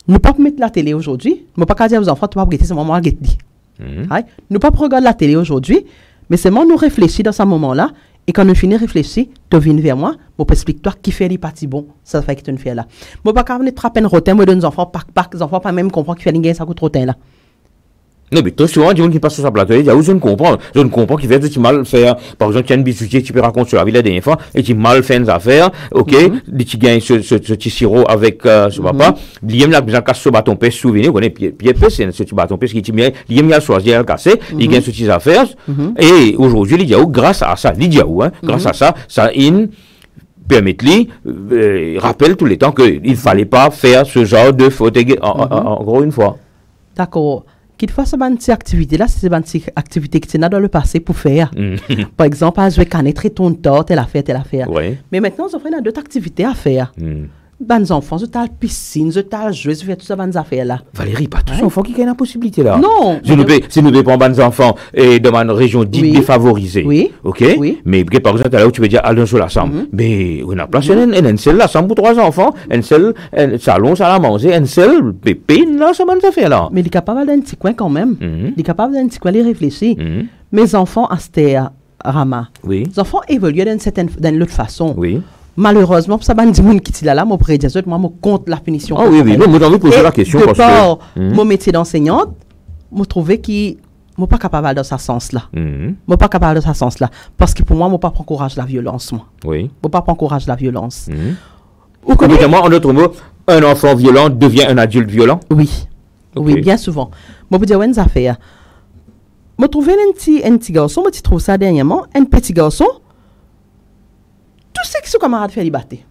Nous pas mettre la télé aujourd'hui. Nous pas dire aux enfants, tu vas regarder ce moment à guetter. Nous pas regarder la télé aujourd'hui, mais c'est moi nous réfléchir dans ce moment-là. Et quand nous finissons de réfléchir, tu viens vers moi, je t'explique toi qui fait les parties bon, ça fait que tu ne fais là. Je ne peux pas venir trapper un rotin, je donne aux enfants, les enfants pas même comprendre qu'il fait ça coûte rotin là. Non, mais très souvent, des gens qui passent sur sa plateau, je ne comprends qu'il fait du mal faire. Par exemple, tu as une bijoutier, tu peux raconter sur la vie des enfants, et tu mal fait des affaires, ok, tu gagnes ce petit sirop avec ce papa, il y a un casse ce bâton pêche souvenir, vous connaissez, Pierre Pêche, c'est ce petit bâton pêche qui il y a un choisi à le casser, il gagne ce petit affaire, et aujourd'hui, il y a grâce à ça, grâce à ça, ça permet-lui, rappelle tous les temps qu'il ne fallait pas faire ce genre de faute, encore une fois. D'accord. Qu'il fasse une petite activité là, c'est une petite activité que tu as dans le passé pour faire. Par exemple, je vais connaître ton temps, telle affaire. Mais maintenant, on a d'autres activités à faire. Ban enfants, je t'ai piscine, je t'ai joué, je fais tout ça, ban affaires là. Valérie, pas tous les enfants qui ont la possibilité là. Non. Si nous ne pas des enfants et dans une région dite défavorisée. Oui. Ok. Oui. Mais par exemple, là où tu veux dire, allons sur la chambre. Mais on a placé une seule la chambre pour 3 enfants, un seul salon, salle à manger, un seul pépine là, ça ban affaires là. Mais il est capable d'un petit coin quand même. Il est capable d'un petit coin de réfléchir. Mes enfants, Astéa, Rama. Oui. Les enfants évoluent d'une autre façon. Oui. Malheureusement, pour ça, ben, dis moun qui est là, moi, moi, contre la punition. Ah oui, oui, non, moi, j'ai envie de poser la question parce que. Mon métier d'enseignante, je trouvais que je suis pas capable de ce sens-là. Je suis pas capable de ce sens-là. Parce que pour moi, je ne pas encourager la violence, moi. Oui. Je ne pas encourager la violence. Évidemment, en d'autres mots, un enfant violent devient un adulte violent? Oui. Okay. Oui, bien souvent. Je peux dire une affaire. Je trouvais un petit garçon, je trouve ça dernièrement, un petit garçon. Tout ce que ce camarade fait, il battait.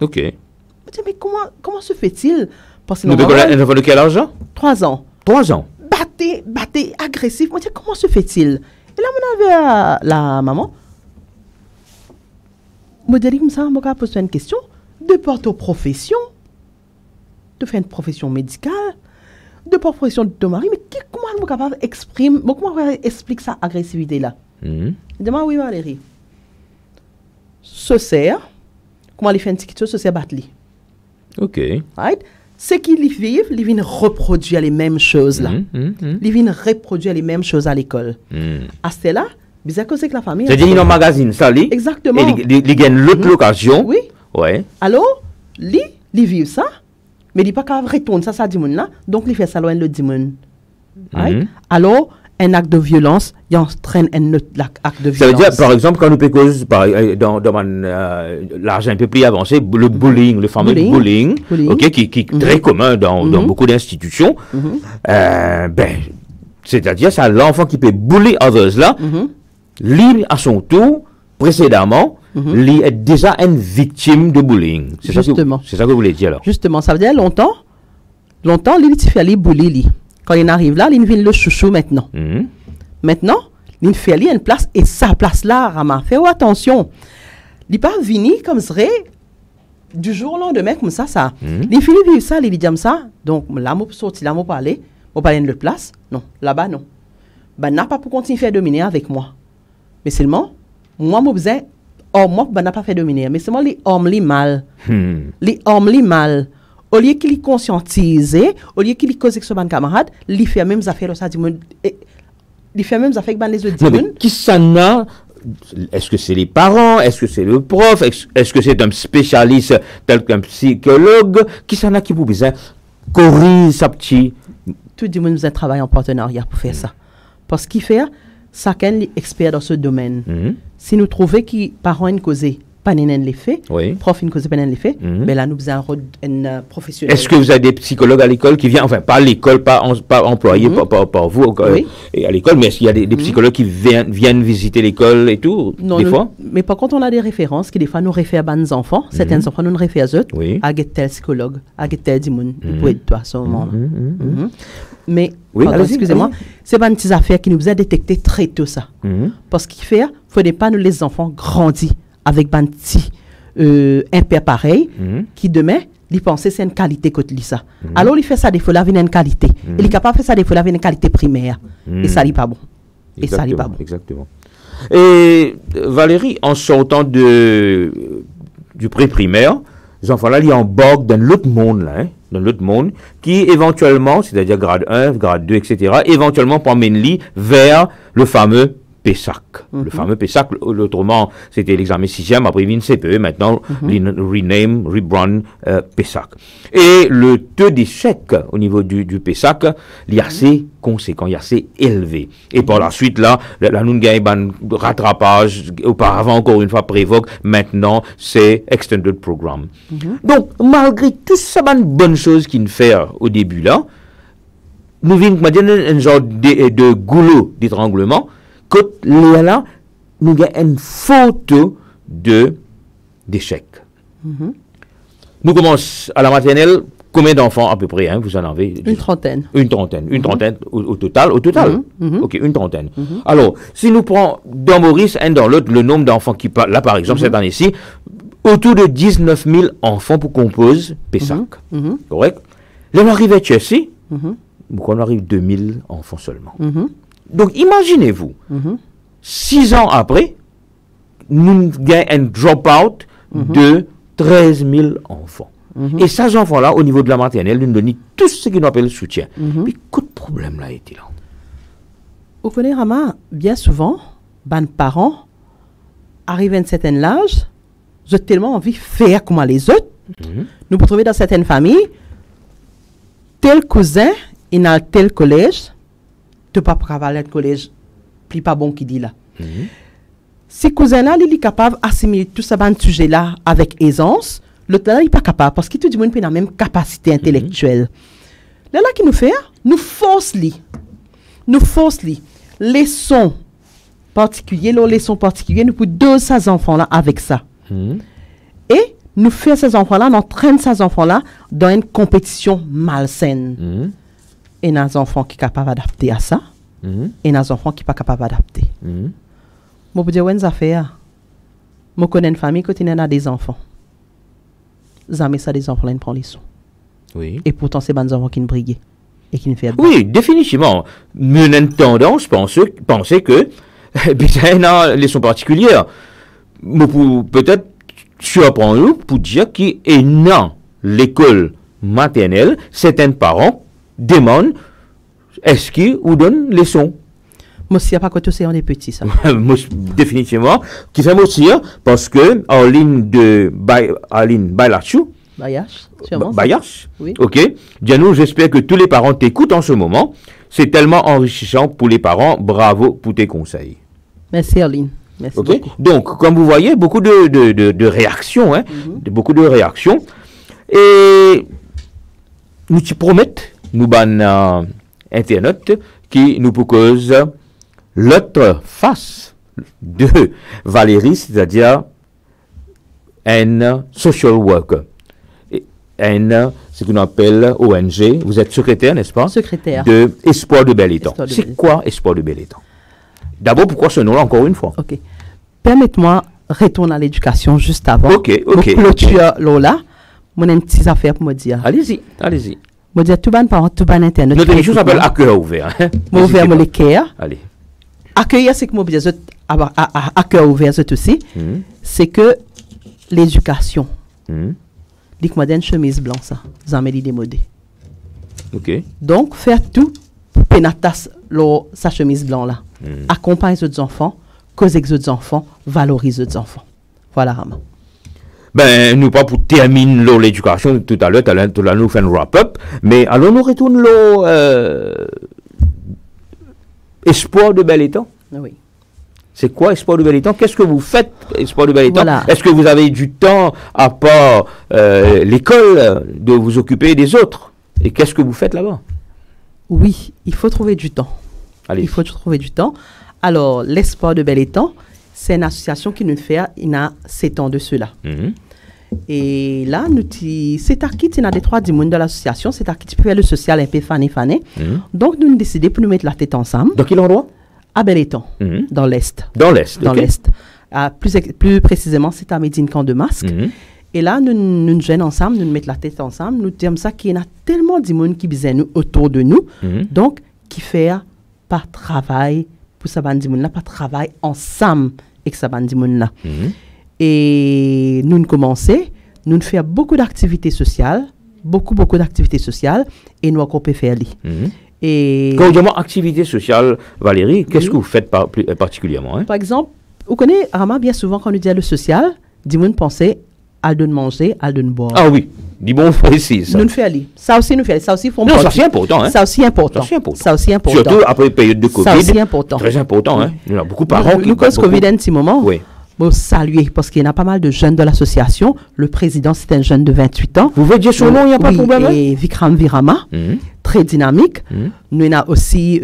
Ok. Je me dis, mais comment se fait-il? Parce que un enfant de quel âge? 3 ans. 3 ans. Battait, agressif. Je me dis, comment se fait-il? Et là, on avait la maman. Je me dis, comme ça, je me pose une question. De par ta profession, de faire une profession médicale, de par profession de ton mari, mais comment on est capable d'exprimer, comment on explique sa agressivité-là? Je dis, oui, Valérie. Ce sert, comment il fait un petit chose, ce sert battre-li. Ok. Right? C'est qu'ils vivent, ils viennent reproduire les mêmes choses là. Ils viennent reproduire les mêmes choses à l'école. À ce là, bizarre que c'est que la famille. C'est-à-dire dans le magazine, ça, lui. Exactement. Et ils gagnent l'autre location. Oui. Ouais. Alors, ils vivent ça, mais ils ne peuvent pas retourner ça dit là. Donc, ils font ça loin le dimon. Right? Alors, un acte de violence, il entraîne un autre acte de violence. Ça veut dire, par exemple, quand nous pécose dans l'argent un peu plus avancé, le bullying, le fameux bullying. Okay, qui est très commun dans beaucoup d'institutions, c'est-à-dire, c'est l'enfant qui peut bully others là, lui, à son tour, précédemment, lui est déjà une victime de bullying. C'est ça que vous voulez dire alors. Justement, ça veut dire longtemps, lui, il fait les bully. Quand il arrive là, il vient le chouchou maintenant. Maintenant, il fait une place et sa place là, Rama. Fais attention. Il n'est pas venu comme ça, du jour au lendemain, comme ça. Il finit vivre ça, il dit ça. Donc là, je sorti là, je parler de l'autre place. Non, là-bas, non. Ben, n'a pas pour continuer à faire dominer avec moi. Mais seulement, moi, je disais, moi, ben, n'a pas fait dominer. Mais seulement, les hommes, les mal. Les hommes, les mal. Au lieu qu'il conscientise, au lieu qu'il cause avec son camarade, il fait même affaires ça il fait même affaires avec les autres. Qui s'en a? Est-ce que c'est les parents? Est-ce que c'est le prof? Est-ce que c'est un spécialiste tel qu'un psychologue? Qui s'en a qui vous besoin corriger sa petite? Tout le monde nous travaille en partenariat pour faire ça. Parce qu'il fait, chacun est expert dans ce domaine. Si nous trouvons que parents ont causé, pas les faits, prof une cause pas les faits, mais là nous avons un professionnel. Est-ce que vous avez des psychologues à l'école qui viennent, enfin pas à l'école, pas employés par vous et à l'école, mais est-ce qu'il y a des psychologues qui viennent visiter l'école et tout, non, fois? Mais par contre on a des références qui des fois nous réfèrent à nos enfants, certains enfants nous réfèrent à eux, à tel psychologue, à tel dimoun, pour être toi à ce moment-là. Mais, excusez-moi, c'est pas une petite affaire qui nous a détecté très tôt ça. Parce qu'il faut pas nous les enfants grandir avec un petit impair pareil, qui demain, il pensait c'est une qualité que tu ça. Alors, il fait ça des fois, là, il a une qualité. Il est capable de faire ça des fois, là, il a une qualité primaire. Et ça n'est pas bon. Et ça n'est pas bon. Exactement. Et Valérie, en sortant du pré-primaire, les enfants-là, ils embarquent dans l'autre monde, là, dans l'autre monde, qui éventuellement, c'est-à-dire grade 1, grade 2, etc., éventuellement promène vers le fameux PESAC. Le fameux PESAC, autrement, c'était l'examen 6e, après il vient CPE, maintenant, rebrand PESAC. Et le taux d'échec au niveau du PESAC, il est assez conséquent, il est assez élevé. Et par la suite, là, nous avons un rattrapage, auparavant, encore une fois, Prévoc, maintenant, c'est Extended Program. Donc, malgré tout ça, une bonne chose qu'il nous fait au début, là, nous venons un genre de goulot d'étranglement, que là, nous avons une photo d'échec. Nous commençons à la maternelle, combien d'enfants à peu près, vous en avez? Une trentaine. Une trentaine au total. Ok, une trentaine. Alors, si nous prenons dans Maurice et dans l'autre le nombre d'enfants qui parlent, là par exemple, cette année-ci, autour de 19 000 enfants pour composer Pessac. Correct? Là, on arrive à Chelsea, on arrive 2000 enfants seulement. Donc, imaginez-vous, 6 ans après, nous avons un drop-out de 13 000 enfants. Et ces enfants-là, au niveau de la maternelle, nous donnent tout ce qu'on appelle le soutien. Mais quel problème là était là? Vous connaissez, Rama, bien souvent, les parents arrivent à un certain âge, ils ont tellement envie de faire comme les autres. Nous pouvons trouver dans certaines familles, tel cousin, il a tel collège, tu ne peux pas travailler au collège, plus pas bon qui dit là. Si cousin-là, il est capable d'assimiler tout ce sujet-là avec aisance, l'autre là, il n'est pas capable, parce que tout le monde a la même capacité intellectuelle. Là, qui nous fait, nous force-les. Les sons particuliers, nous pouvons doser ces enfants-là avec ça. Et nous faisons ces enfants-là, nous entraînons ces enfants-là dans une compétition malsaine. Et nous avons des enfants qui sont capables d'adapter à ça, et nous avons des enfants qui ne sont pas capables d'adapter. Je peux dire une affaire. Je connais une famille qui a des enfants. Jamais ça, des enfants, ils prennent les sons. Oui. Et pourtant, c'est des enfants qui ne brillent et qui ne font Oui, définitivement. Nous avons une tendance à penser que il y a des leçons particulières. Peut-être surprendre pour dire qu'il est dans l'école maternelle, certains parents demandent est-ce qu'ils vous donnent les leçons. Moi, il n'y a pas que c'est un des petits, ça. Définitivement. Qui fait mentir parce que en ligne de Bailachou, Bayash, oui. Ok. Dianou, j'espère que tous les parents t'écoutent en ce moment. C'est tellement enrichissant pour les parents. Bravo pour tes conseils. Merci, Arline. Merci beaucoup. Donc, comme vous voyez, beaucoup de réactions. Hein, beaucoup de réactions. Et nous te promettons, nous ban Internet, qui nous propose l'autre face de Valérie, c'est-à-dire un social worker. Ce qu'on appelle ONG. Vous êtes secrétaire, n'est-ce pas? Secrétaire. De Espoir de Bel-Étang. C'est quoi Espoir de Bel-Étang? D'abord, pourquoi ce nom-là, encore une fois? Ok. Permettez-moi de retourner à l'éducation juste avant. Ok. Clôture Lola. Mon une petite affaire pour me dire. Allez-y. Me dire tout ban parents, tout ban internet. Notre émission s'appelle À cœur ouvert. Moi ouvert, moi les cœurs. Allez. Accueillir, c'est que moi dire à cœur ouvert, c'est aussi. C'est que l'éducation. Dit que moi une chemise blanche ça, zameli démodé. Ok. Donc faire tout pour pénatas sa chemise blanche là. Accompagne les autres enfants, cause les autres enfants, valorise les autres enfants. Voilà Rama. Ben, nous pas pour terminer l'éducation tout à l'heure, nous fait un wrap-up, mais alors nous retournons Espoir de Bel-Étang. Oui. C'est quoi Espoir de Bel-Étang? Qu'est-ce que vous faites, Espoir de Bel-Étang? Voilà. Est-ce que vous avez du temps, à part l'école, de vous occuper des autres? Et qu'est-ce que vous faites là-bas? Oui, il faut trouver du temps. Allez. Il faut trouver du temps. Alors, l'Espoir de Bel-Étang, c'est une association qui nous fait, il y a 7 ans de cela. Et là, c'est à qui tu as des 3 du monde de l'association, c'est à qui tu peux faire le social un peu fané. Donc, nous avons décidé pour nous mettre la tête ensemble. Dans quel endroit? À Bel-Étang, dans l'Est. Dans l'Est, Dans l'Est. Plus précisément, c'est à Médine-Camp de Masque. Et là, nous jeunes ensemble, nous mettons la tête ensemble, nous disons ça qu'il y a tellement de monde qui besoin nous autour de nous. Donc, qui fait pas travail pour ça bande monde là, pas travail ensemble avec ça bande monde là. Et nous commençons, nous faisons beaucoup d'activités sociales, beaucoup d'activités sociales, et nous encore peut faire les. Et quand vous dites activité sociale, Valérie, qu'est-ce que vous faites particulièrement? Par exemple, vous connaissez, Rama, bien souvent, quand on dit le social, du monde pensait à de manger, à de boire. Ah oui, dis bon, précis. Nous le faisons. Ça aussi, nous faisons. Ça aussi, non, ça c'est important. Hein? Ça aussi important. Ça aussi important. Surtout après la période de Covid. Ça aussi important. Très important. Hein? Il y a beaucoup de parents qui... Nous, cause Covid, un petit moment. Oui. Bon, saluer, parce qu'il y a pas mal de jeunes de l'association. Le président, c'est un jeune de 28 ans. Vous voulez dire son nom, il n'y a pas de problème? Et Vikram Virama, très dynamique. Nous avons aussi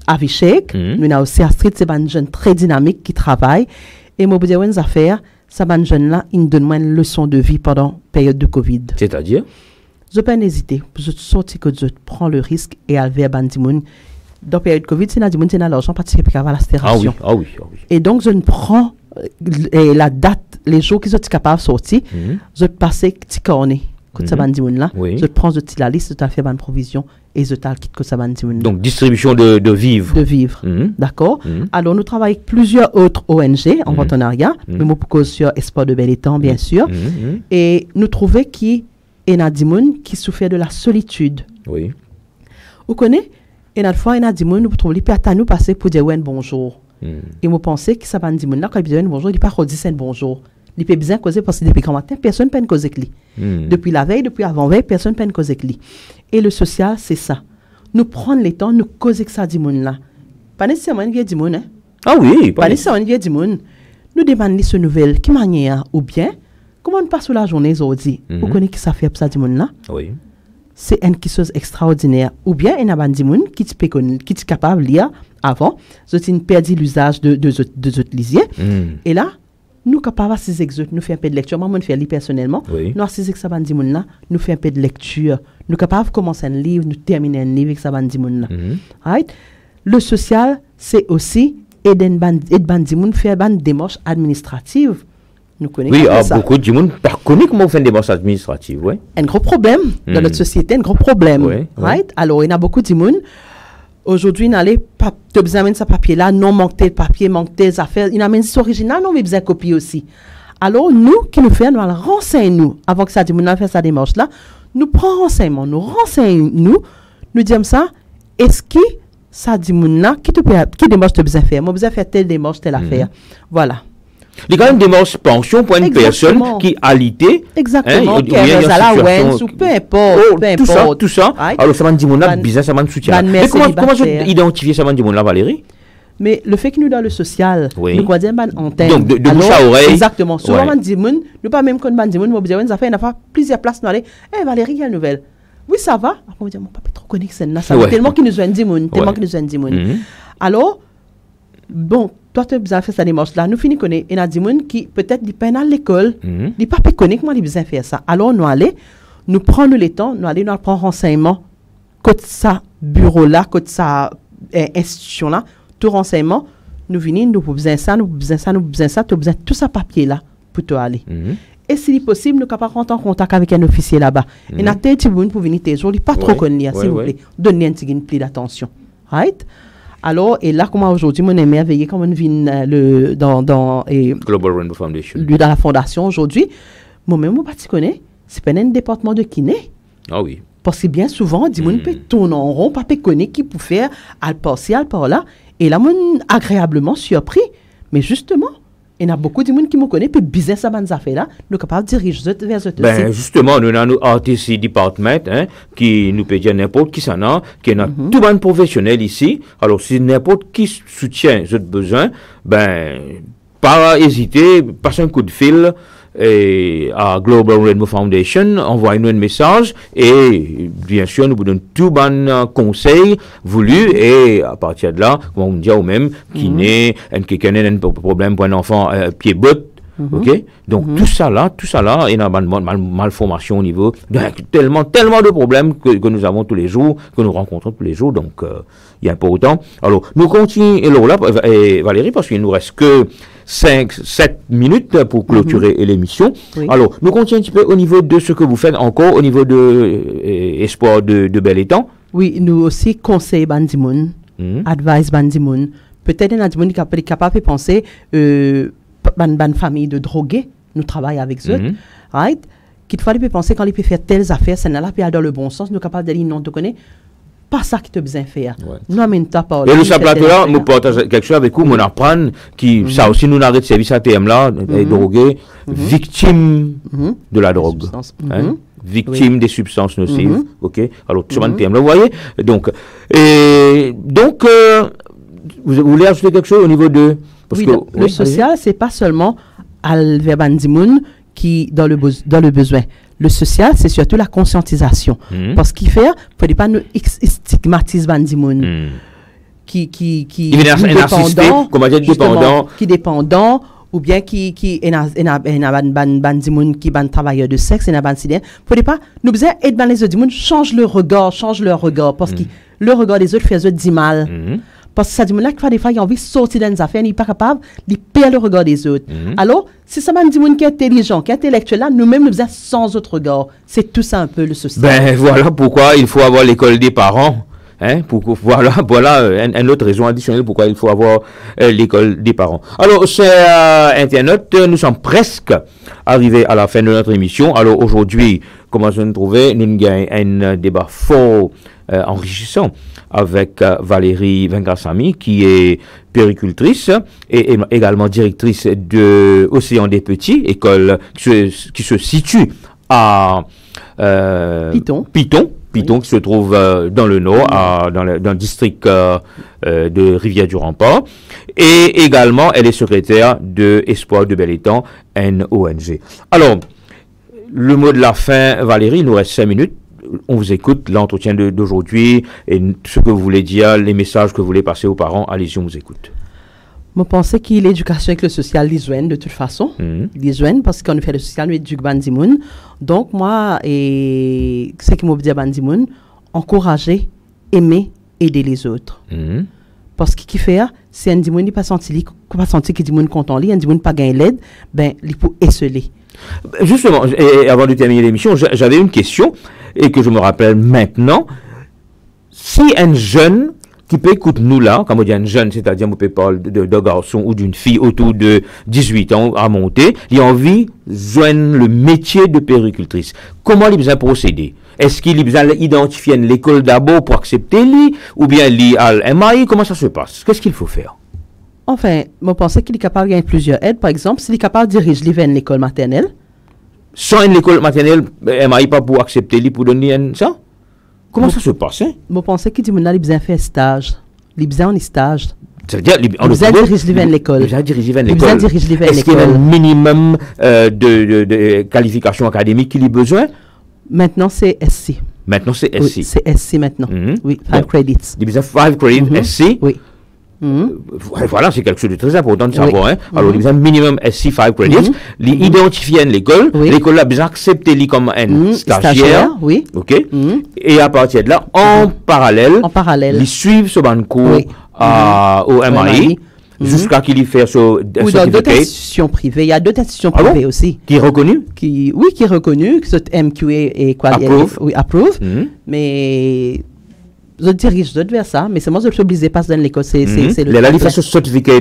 Avishek. Nous avons aussi Astrid, c'est un jeune très dynamique qui travaille. Et moi, je veux dire, affaires, ça un jeune là, il nous donne une leçon de vie pendant la période de Covid. C'est-à-dire? Je ne peux pas hésiter. Je sortir que je prends le risque et aller vers Bandimoun. Dans la période Covid, c'est l'argent parce que la stération. Ah oui. Et donc, je ne prends et la date, les jours qu'ils sont capables de sortir, je passe petit cornet. Quand ça va là, je prends la liste, je fais une provision et je quitte que ça va. Donc, distribution de vivres. De vivres, d'accord. Alors, nous travaillons avec plusieurs autres ONG en partenariat, mais pour sur Espoir de Bel Étang, bien sûr. Et nous trouvons qu'il y a des gens qui souffrent de la solitude. Oui. Vous connaissez? Et une fois, il y a des gens qui trouvent qu'ils nous passer pour dire bonjour. Et vous pensez que ça va dire là, quand il dit bonjour, il ne dit pas redire bonjour. Il peut bien causer parce que depuis quand matin, personne ne peut causer avec lui. Depuis la veille, depuis avant-veille, personne ne peut causer avec lui. Et le social, c'est ça. Nous prendre le temps, nous causer que ça dit là. Pas nécessairement une vieille dit hein? Ah oui, pas nécessairement une vieille dit nous demandons ce nouvelle, qui manière, ou bien, comment on passe la journée aujourd'hui? Vous connaissez qui ça fait pour ça dit là? Oui. C'est une chose extraordinaire. Ou bien, il y a des gens qui sont capables de lire avant, ils ont perdu l'usage de lisier. Et là, nous sommes capables de ces exercices, nous faisons un peu de lecture. Moi, je fais personnellement. Nous, à ces exercices, nous faisons un peu de lecture. Nous sommes capables de commencer un livre, nous terminer un livre avec ça. Right? Le social, c'est aussi aider les faire une démarche administrative. Nous connaissons beaucoup de gens connaissent comment on fait une démarche administrative. Oui. Un gros problème dans notre société, un gros problème. Right? Alors, il y a beaucoup de gens. Aujourd'hui, tu as besoin de ce papier-là, non, manque tel papier, manque tes affaires. Il y a même des original, non, mais besoin de copier aussi. Alors, nous, qui nous faisons, nous renseignons avant que ça dit, nous fait sa démarche-là, nous prenons renseignement, nous renseignons, nous disons ça, est-ce que ça dit, qui démarche tu as besoin de faire? Moi, besoin de faire telle démarche, telle affaire. Voilà. Il y a quand même des démarches pension pour une personne qui a l'ité. Exactement. Qui est à la WENS ou peu importe. Tout ça. Alors, ça m'a dit, mon business, ça m'a soutien. Mais comment je identifier ça m'a dit, mon Valérie? Mais le fait que nous, dans le social, nous croyons dire antenne. Donc, de bouche à oreille. Exactement. Souvent, on dit, nous pas même quand on dit, nous avons fait plusieurs places dans les. Valérie, il y a une nouvelle. Oui, ça va. Après, on dit, mon papa est trop connu, ça tellement qu'il nous a dit, tellement qu'il nous a dit. Alors, bon, toi, tu as besoin de faire cette démarche-là. Nous finissons connaître. Il y a des gens qui, peut-être, ils peuvent à l'école. Ils ne pas connaître comment ils ont besoin de faire ça. Alors, nous allons, nous prenons le temps, nous allons, nous prendre renseignement, côté ça, bureau-là, côté ça, institution-là, tout renseignement, nous venons, nous avons besoin de ça, nous avons besoin de ça, nous avons besoin de ça, tu as besoin de tout ça papier-là pour te aller. Et si possible, nous sommes capables de rentrer en contact avec un officier là-bas. Et nous avons des gens pour venir tes jours, ils ne pas trop connaître, s'il vous plaît. Donnez un petit peu d'attention. Right? Alors, et là, comment aujourd'hui, mon aimé a veillé comme on vient dans Global Rainbow Foundation. Lui, dans la fondation aujourd'hui, moi-même, je ne connais, c'est pas un département de kiné. Ah oui. Parce que bien souvent, dis-moi, on peut tourner en rond, pas connaître qui peut faire, à par-ci, à par-là. Et là, moi, agréablement surpris. Mais justement, il y a beaucoup de gens qui me connaissent, puis business à ces affaires-là, nous sommes capables de diriger vers ce ben, justement, nous avons un RTC Department, qui nous peut dire n'importe qui s'en a, qui est tout le monde professionnel ici. Alors, si n'importe qui soutient ce besoin, ben, pas hésiter, passer un coup de fil à Global Rainbow Foundation, envoyez-nous un message et bien sûr, nous vous donnons tout bon conseil voulu et à partir de là, on vous dit au même qui n'est quelqu'un a un problème pour un enfant pied-botte. Ok, donc tout ça là, il y a une malformation au niveau, tellement de problèmes que nous avons tous les jours, que nous rencontrons tous les jours, donc il y a important. Alors, nous continuons, alors là, Valérie, parce qu'il nous reste que 5-7 minutes pour clôturer l'émission. Oui. Alors, nous continuons un petit peu au niveau de ce que vous faites encore, au niveau de Espoir de Bel Étang. Oui, nous aussi conseillons Bandimoun, advise Bandimoun. Peut-être un Bandimoun qui est capable de penser ban famille de drogués, nous travaillons avec eux, right? Qu'il fallait penser quand ils peuvent faire telles affaires, c'est là, puis dans le bon sens, nous sommes capables de dire non, tu connais, pas ça qui te besoin de faire. Nous amène ta parole. Et le plateau-là, nous partageons quelque chose avec vous, mon apprendre, qui, ça aussi, nous arrête service ATM là, drogués, victimes de la drogue. Victimes des substances nocives. Ok? Alors, tout ça, vous voyez? Donc, vous voulez ajouter quelque chose au niveau de. Parce que, le social, c'est pas seulement Albert Bandimoun qui dans le besoin. Le social, c'est surtout la conscientisation. Parce qu'il fait, faut pas nous stigmatiser Bandimoun qui dépendant ou bien qui est Bandimoun qui est travailleur de sexe, faut pas nous besoin aider les autres change leur regard parce que le regard des autres fait eux du mal. Parce que ça dit, des fois, il a envie de sortir dans les affaires, il n'est pas capable de perdre le regard des autres. Alors, si ça m'a dit qui est intelligent, qui est intellectuel, là, nous-mêmes, nous faisons sans autre regard. C'est tout ça un peu le social. Ben, voilà pourquoi il faut avoir l'école des parents. Hein, voilà une autre raison additionnelle pourquoi il faut avoir l'école des parents. Alors, chers internautes, nous sommes presque arrivés à la fin de notre émission. Alors, aujourd'hui, comment se nous trouver? Nous avons un débat fort enrichissant avec Valérie Vengasamy, qui est puéricultrice et également directrice de Océan des Petits, école qui se situe à Piton, qui se trouve dans le nord, dans le district de Rivière-du-Rempart. Et également, elle est secrétaire de Espoir de Bel-Étang, NONG. Alors, le mot de la fin, Valérie, il nous reste 5 minutes. On vous écoute, l'entretien d'aujourd'hui, et ce que vous voulez dire, les messages que vous voulez passer aux parents. Allez-y, on vous écoute. Je pense que l'éducation avec le social, les joignent de toute façon. Les joignent parce qu'on fait le social, nous éduquons Bandimoun. Donc, moi, et ce qui m'a dit à Bandimoun, encourager, aimer, aider les autres. Parce que qui fait, si un Dimoun n'est pas senti que Dimoun content, un Dimoun pas gagné l'aide, ben, il faut esseler. Justement, et avant de terminer l'émission, j'avais une question, et que je me rappelle maintenant. Si un jeune qui peut écouter nous là, quand on dit un jeune, c'est-à-dire on peut parler d'un garçon ou d'une fille autour de 18 ans à monter, il a envie de joindre le métier de puéricultrice. Comment il a procédé? Est-ce qu'il a identifié l'école d'abord pour accepter lui, ou bien lui à l'MAI? Comment ça se passe? Qu'est-ce qu'il faut faire? Enfin, je pensais qu'il est capable de gagner plusieurs aides. Par exemple, s'il est capable de diriger l'école maternelle. Sans une école maternelle, MAI pas pour accepter lui pour donner ça? Comment ça se passe? Je pensais qu'il dit qu'il a fait un stage. Il a besoin d'un stage. C'est-à-dire, il a dirigé l'école. Il a dirigé l'école. Est-ce qu'il y a un minimum de qualification académique qu'il a besoin? Maintenant, c'est SC. Maintenant, c'est SC. Oui, c'est SC maintenant. Oui, 5 credits. Il a besoin de 5 credits SC? Oui. Voilà, c'est quelque chose de très important de savoir. Hein. Alors, il y a un minimum SC 5 credits. Il identifie l'école. L'école a besoin d'accepter lui comme un stagiaire. Oui. OK. Et à partir de là, en parallèle, il suit ce ban cours au MAI. Jusqu'à qu'il y fasse ce certificat. Ou dans d'autres institutions privées. Il y a d'autres institutions privées aussi. Qui est reconnu? Oui, qui est reconnu. Que ce MQA est approuve. Mais je dirige vers ça, mais c'est moi je suis obligé de passer dans l'école. C'est là, il fait ce certificat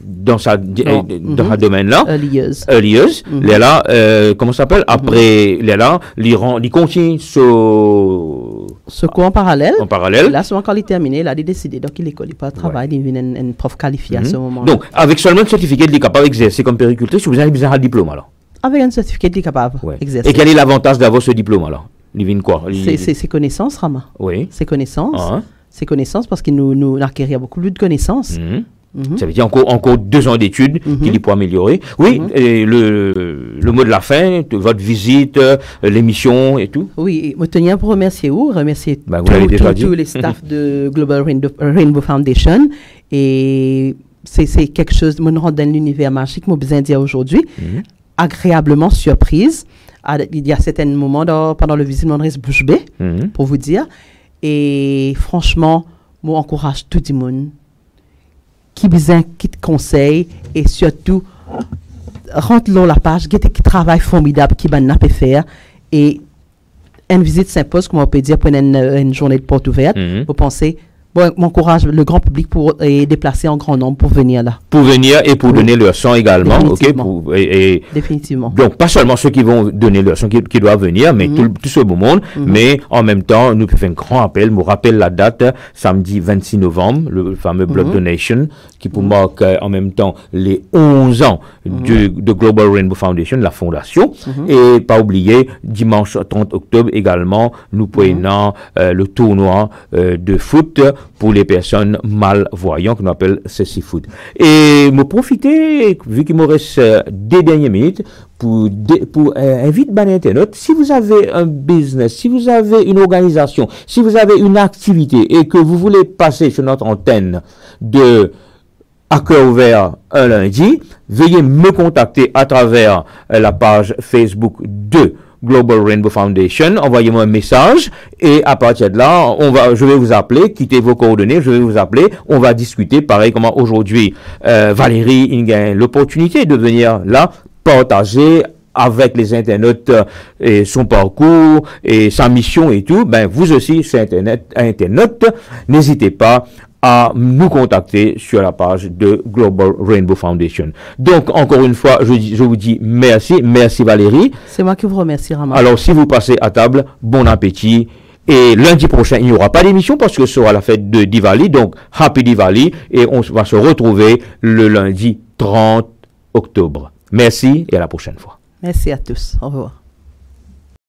dans sa domaine-là. Early years. Là, comment ça s'appelle? Après, là, il continue ce cours en parallèle. Là, souvent quand il est terminé, là, il a décidé. Donc, il n'est pas travail, il devient un prof qualifié à ce moment-là. Donc, avec seulement le certificat, il est capable d'exercer comme puéricultrice, vous avez besoin d'un diplôme alors? Avec un certificat, il est capable d'exercer. Et quel est l'avantage d'avoir ce diplôme alors? Il vient quoi? C'est connaissances, Rama. Oui. C'est connaissances. C'est connaissances parce qu'il nous acquérir beaucoup plus de connaissances. Ça veut dire encore 2 ans d'études qu'il peut améliorer. Oui, et le mot de la fin, votre visite, l'émission et tout. Oui, je tenais à vous remercier tous les staffs de Global Rainbow Foundation. Et c'est quelque chose, me rend dans l'univers magique, moi besoin de dire aujourd'hui, agréablement surprise. Il y a certains moments pendant le visite de bouche bée, pour vous dire. Et franchement, moi encourage tout le monde qui besoin, qui te conseille, et surtout, rentre dans la page, qui travail formidable qui va faire. Et une visite s'impose, comme on peut dire, pour une journée de porte ouverte. Vous pensez, m'encourage le grand public pour déplacer en grand nombre pour venir là. Pour venir et pour donner leur sang également. Définitivement. Donc, pas seulement ceux qui vont donner leur sang qui doivent venir, mais tout ce beau monde. Mais en même temps, nous faisons un grand appel. Je me rappelle la date, samedi 26 novembre, le fameux Blood Donation, qui pour marquer en même temps les 11 ans de Global Rainbow Foundation, la fondation. Et pas oublier, dimanche 30 octobre également, nous prenons le tournoi de foot pour les personnes malvoyantes qu'on appelle Ceci Foot. Et me profiter, vu qu'il me reste des dernières minutes, pour inviter les internautes, si vous avez un business, si vous avez une organisation, si vous avez une activité et que vous voulez passer sur notre antenne de À Cœur Ouvert un lundi, veuillez me contacter à travers la page Facebook de Global Rainbow Foundation, envoyez-moi un message et à partir de là, je vais vous appeler, quittez vos coordonnées, je vais vous appeler, on va discuter, pareil comment aujourd'hui Valérie il a l'opportunité de venir là partager avec les internautes et son parcours et sa mission et tout. Ben vous aussi, c'est internaute, n'hésitez pas à nous contacter sur la page de Global Rainbow Foundation. Donc, encore une fois, je vous dis merci. Merci Valérie. C'est moi qui vous remercie, Raman. Alors, si vous passez à table, bon appétit. Et lundi prochain, il n'y aura pas d'émission parce que ce sera la fête de Diwali. Donc, Happy Diwali. Et on va se retrouver le lundi 30 octobre. Merci et à la prochaine fois. Merci à tous. Au revoir.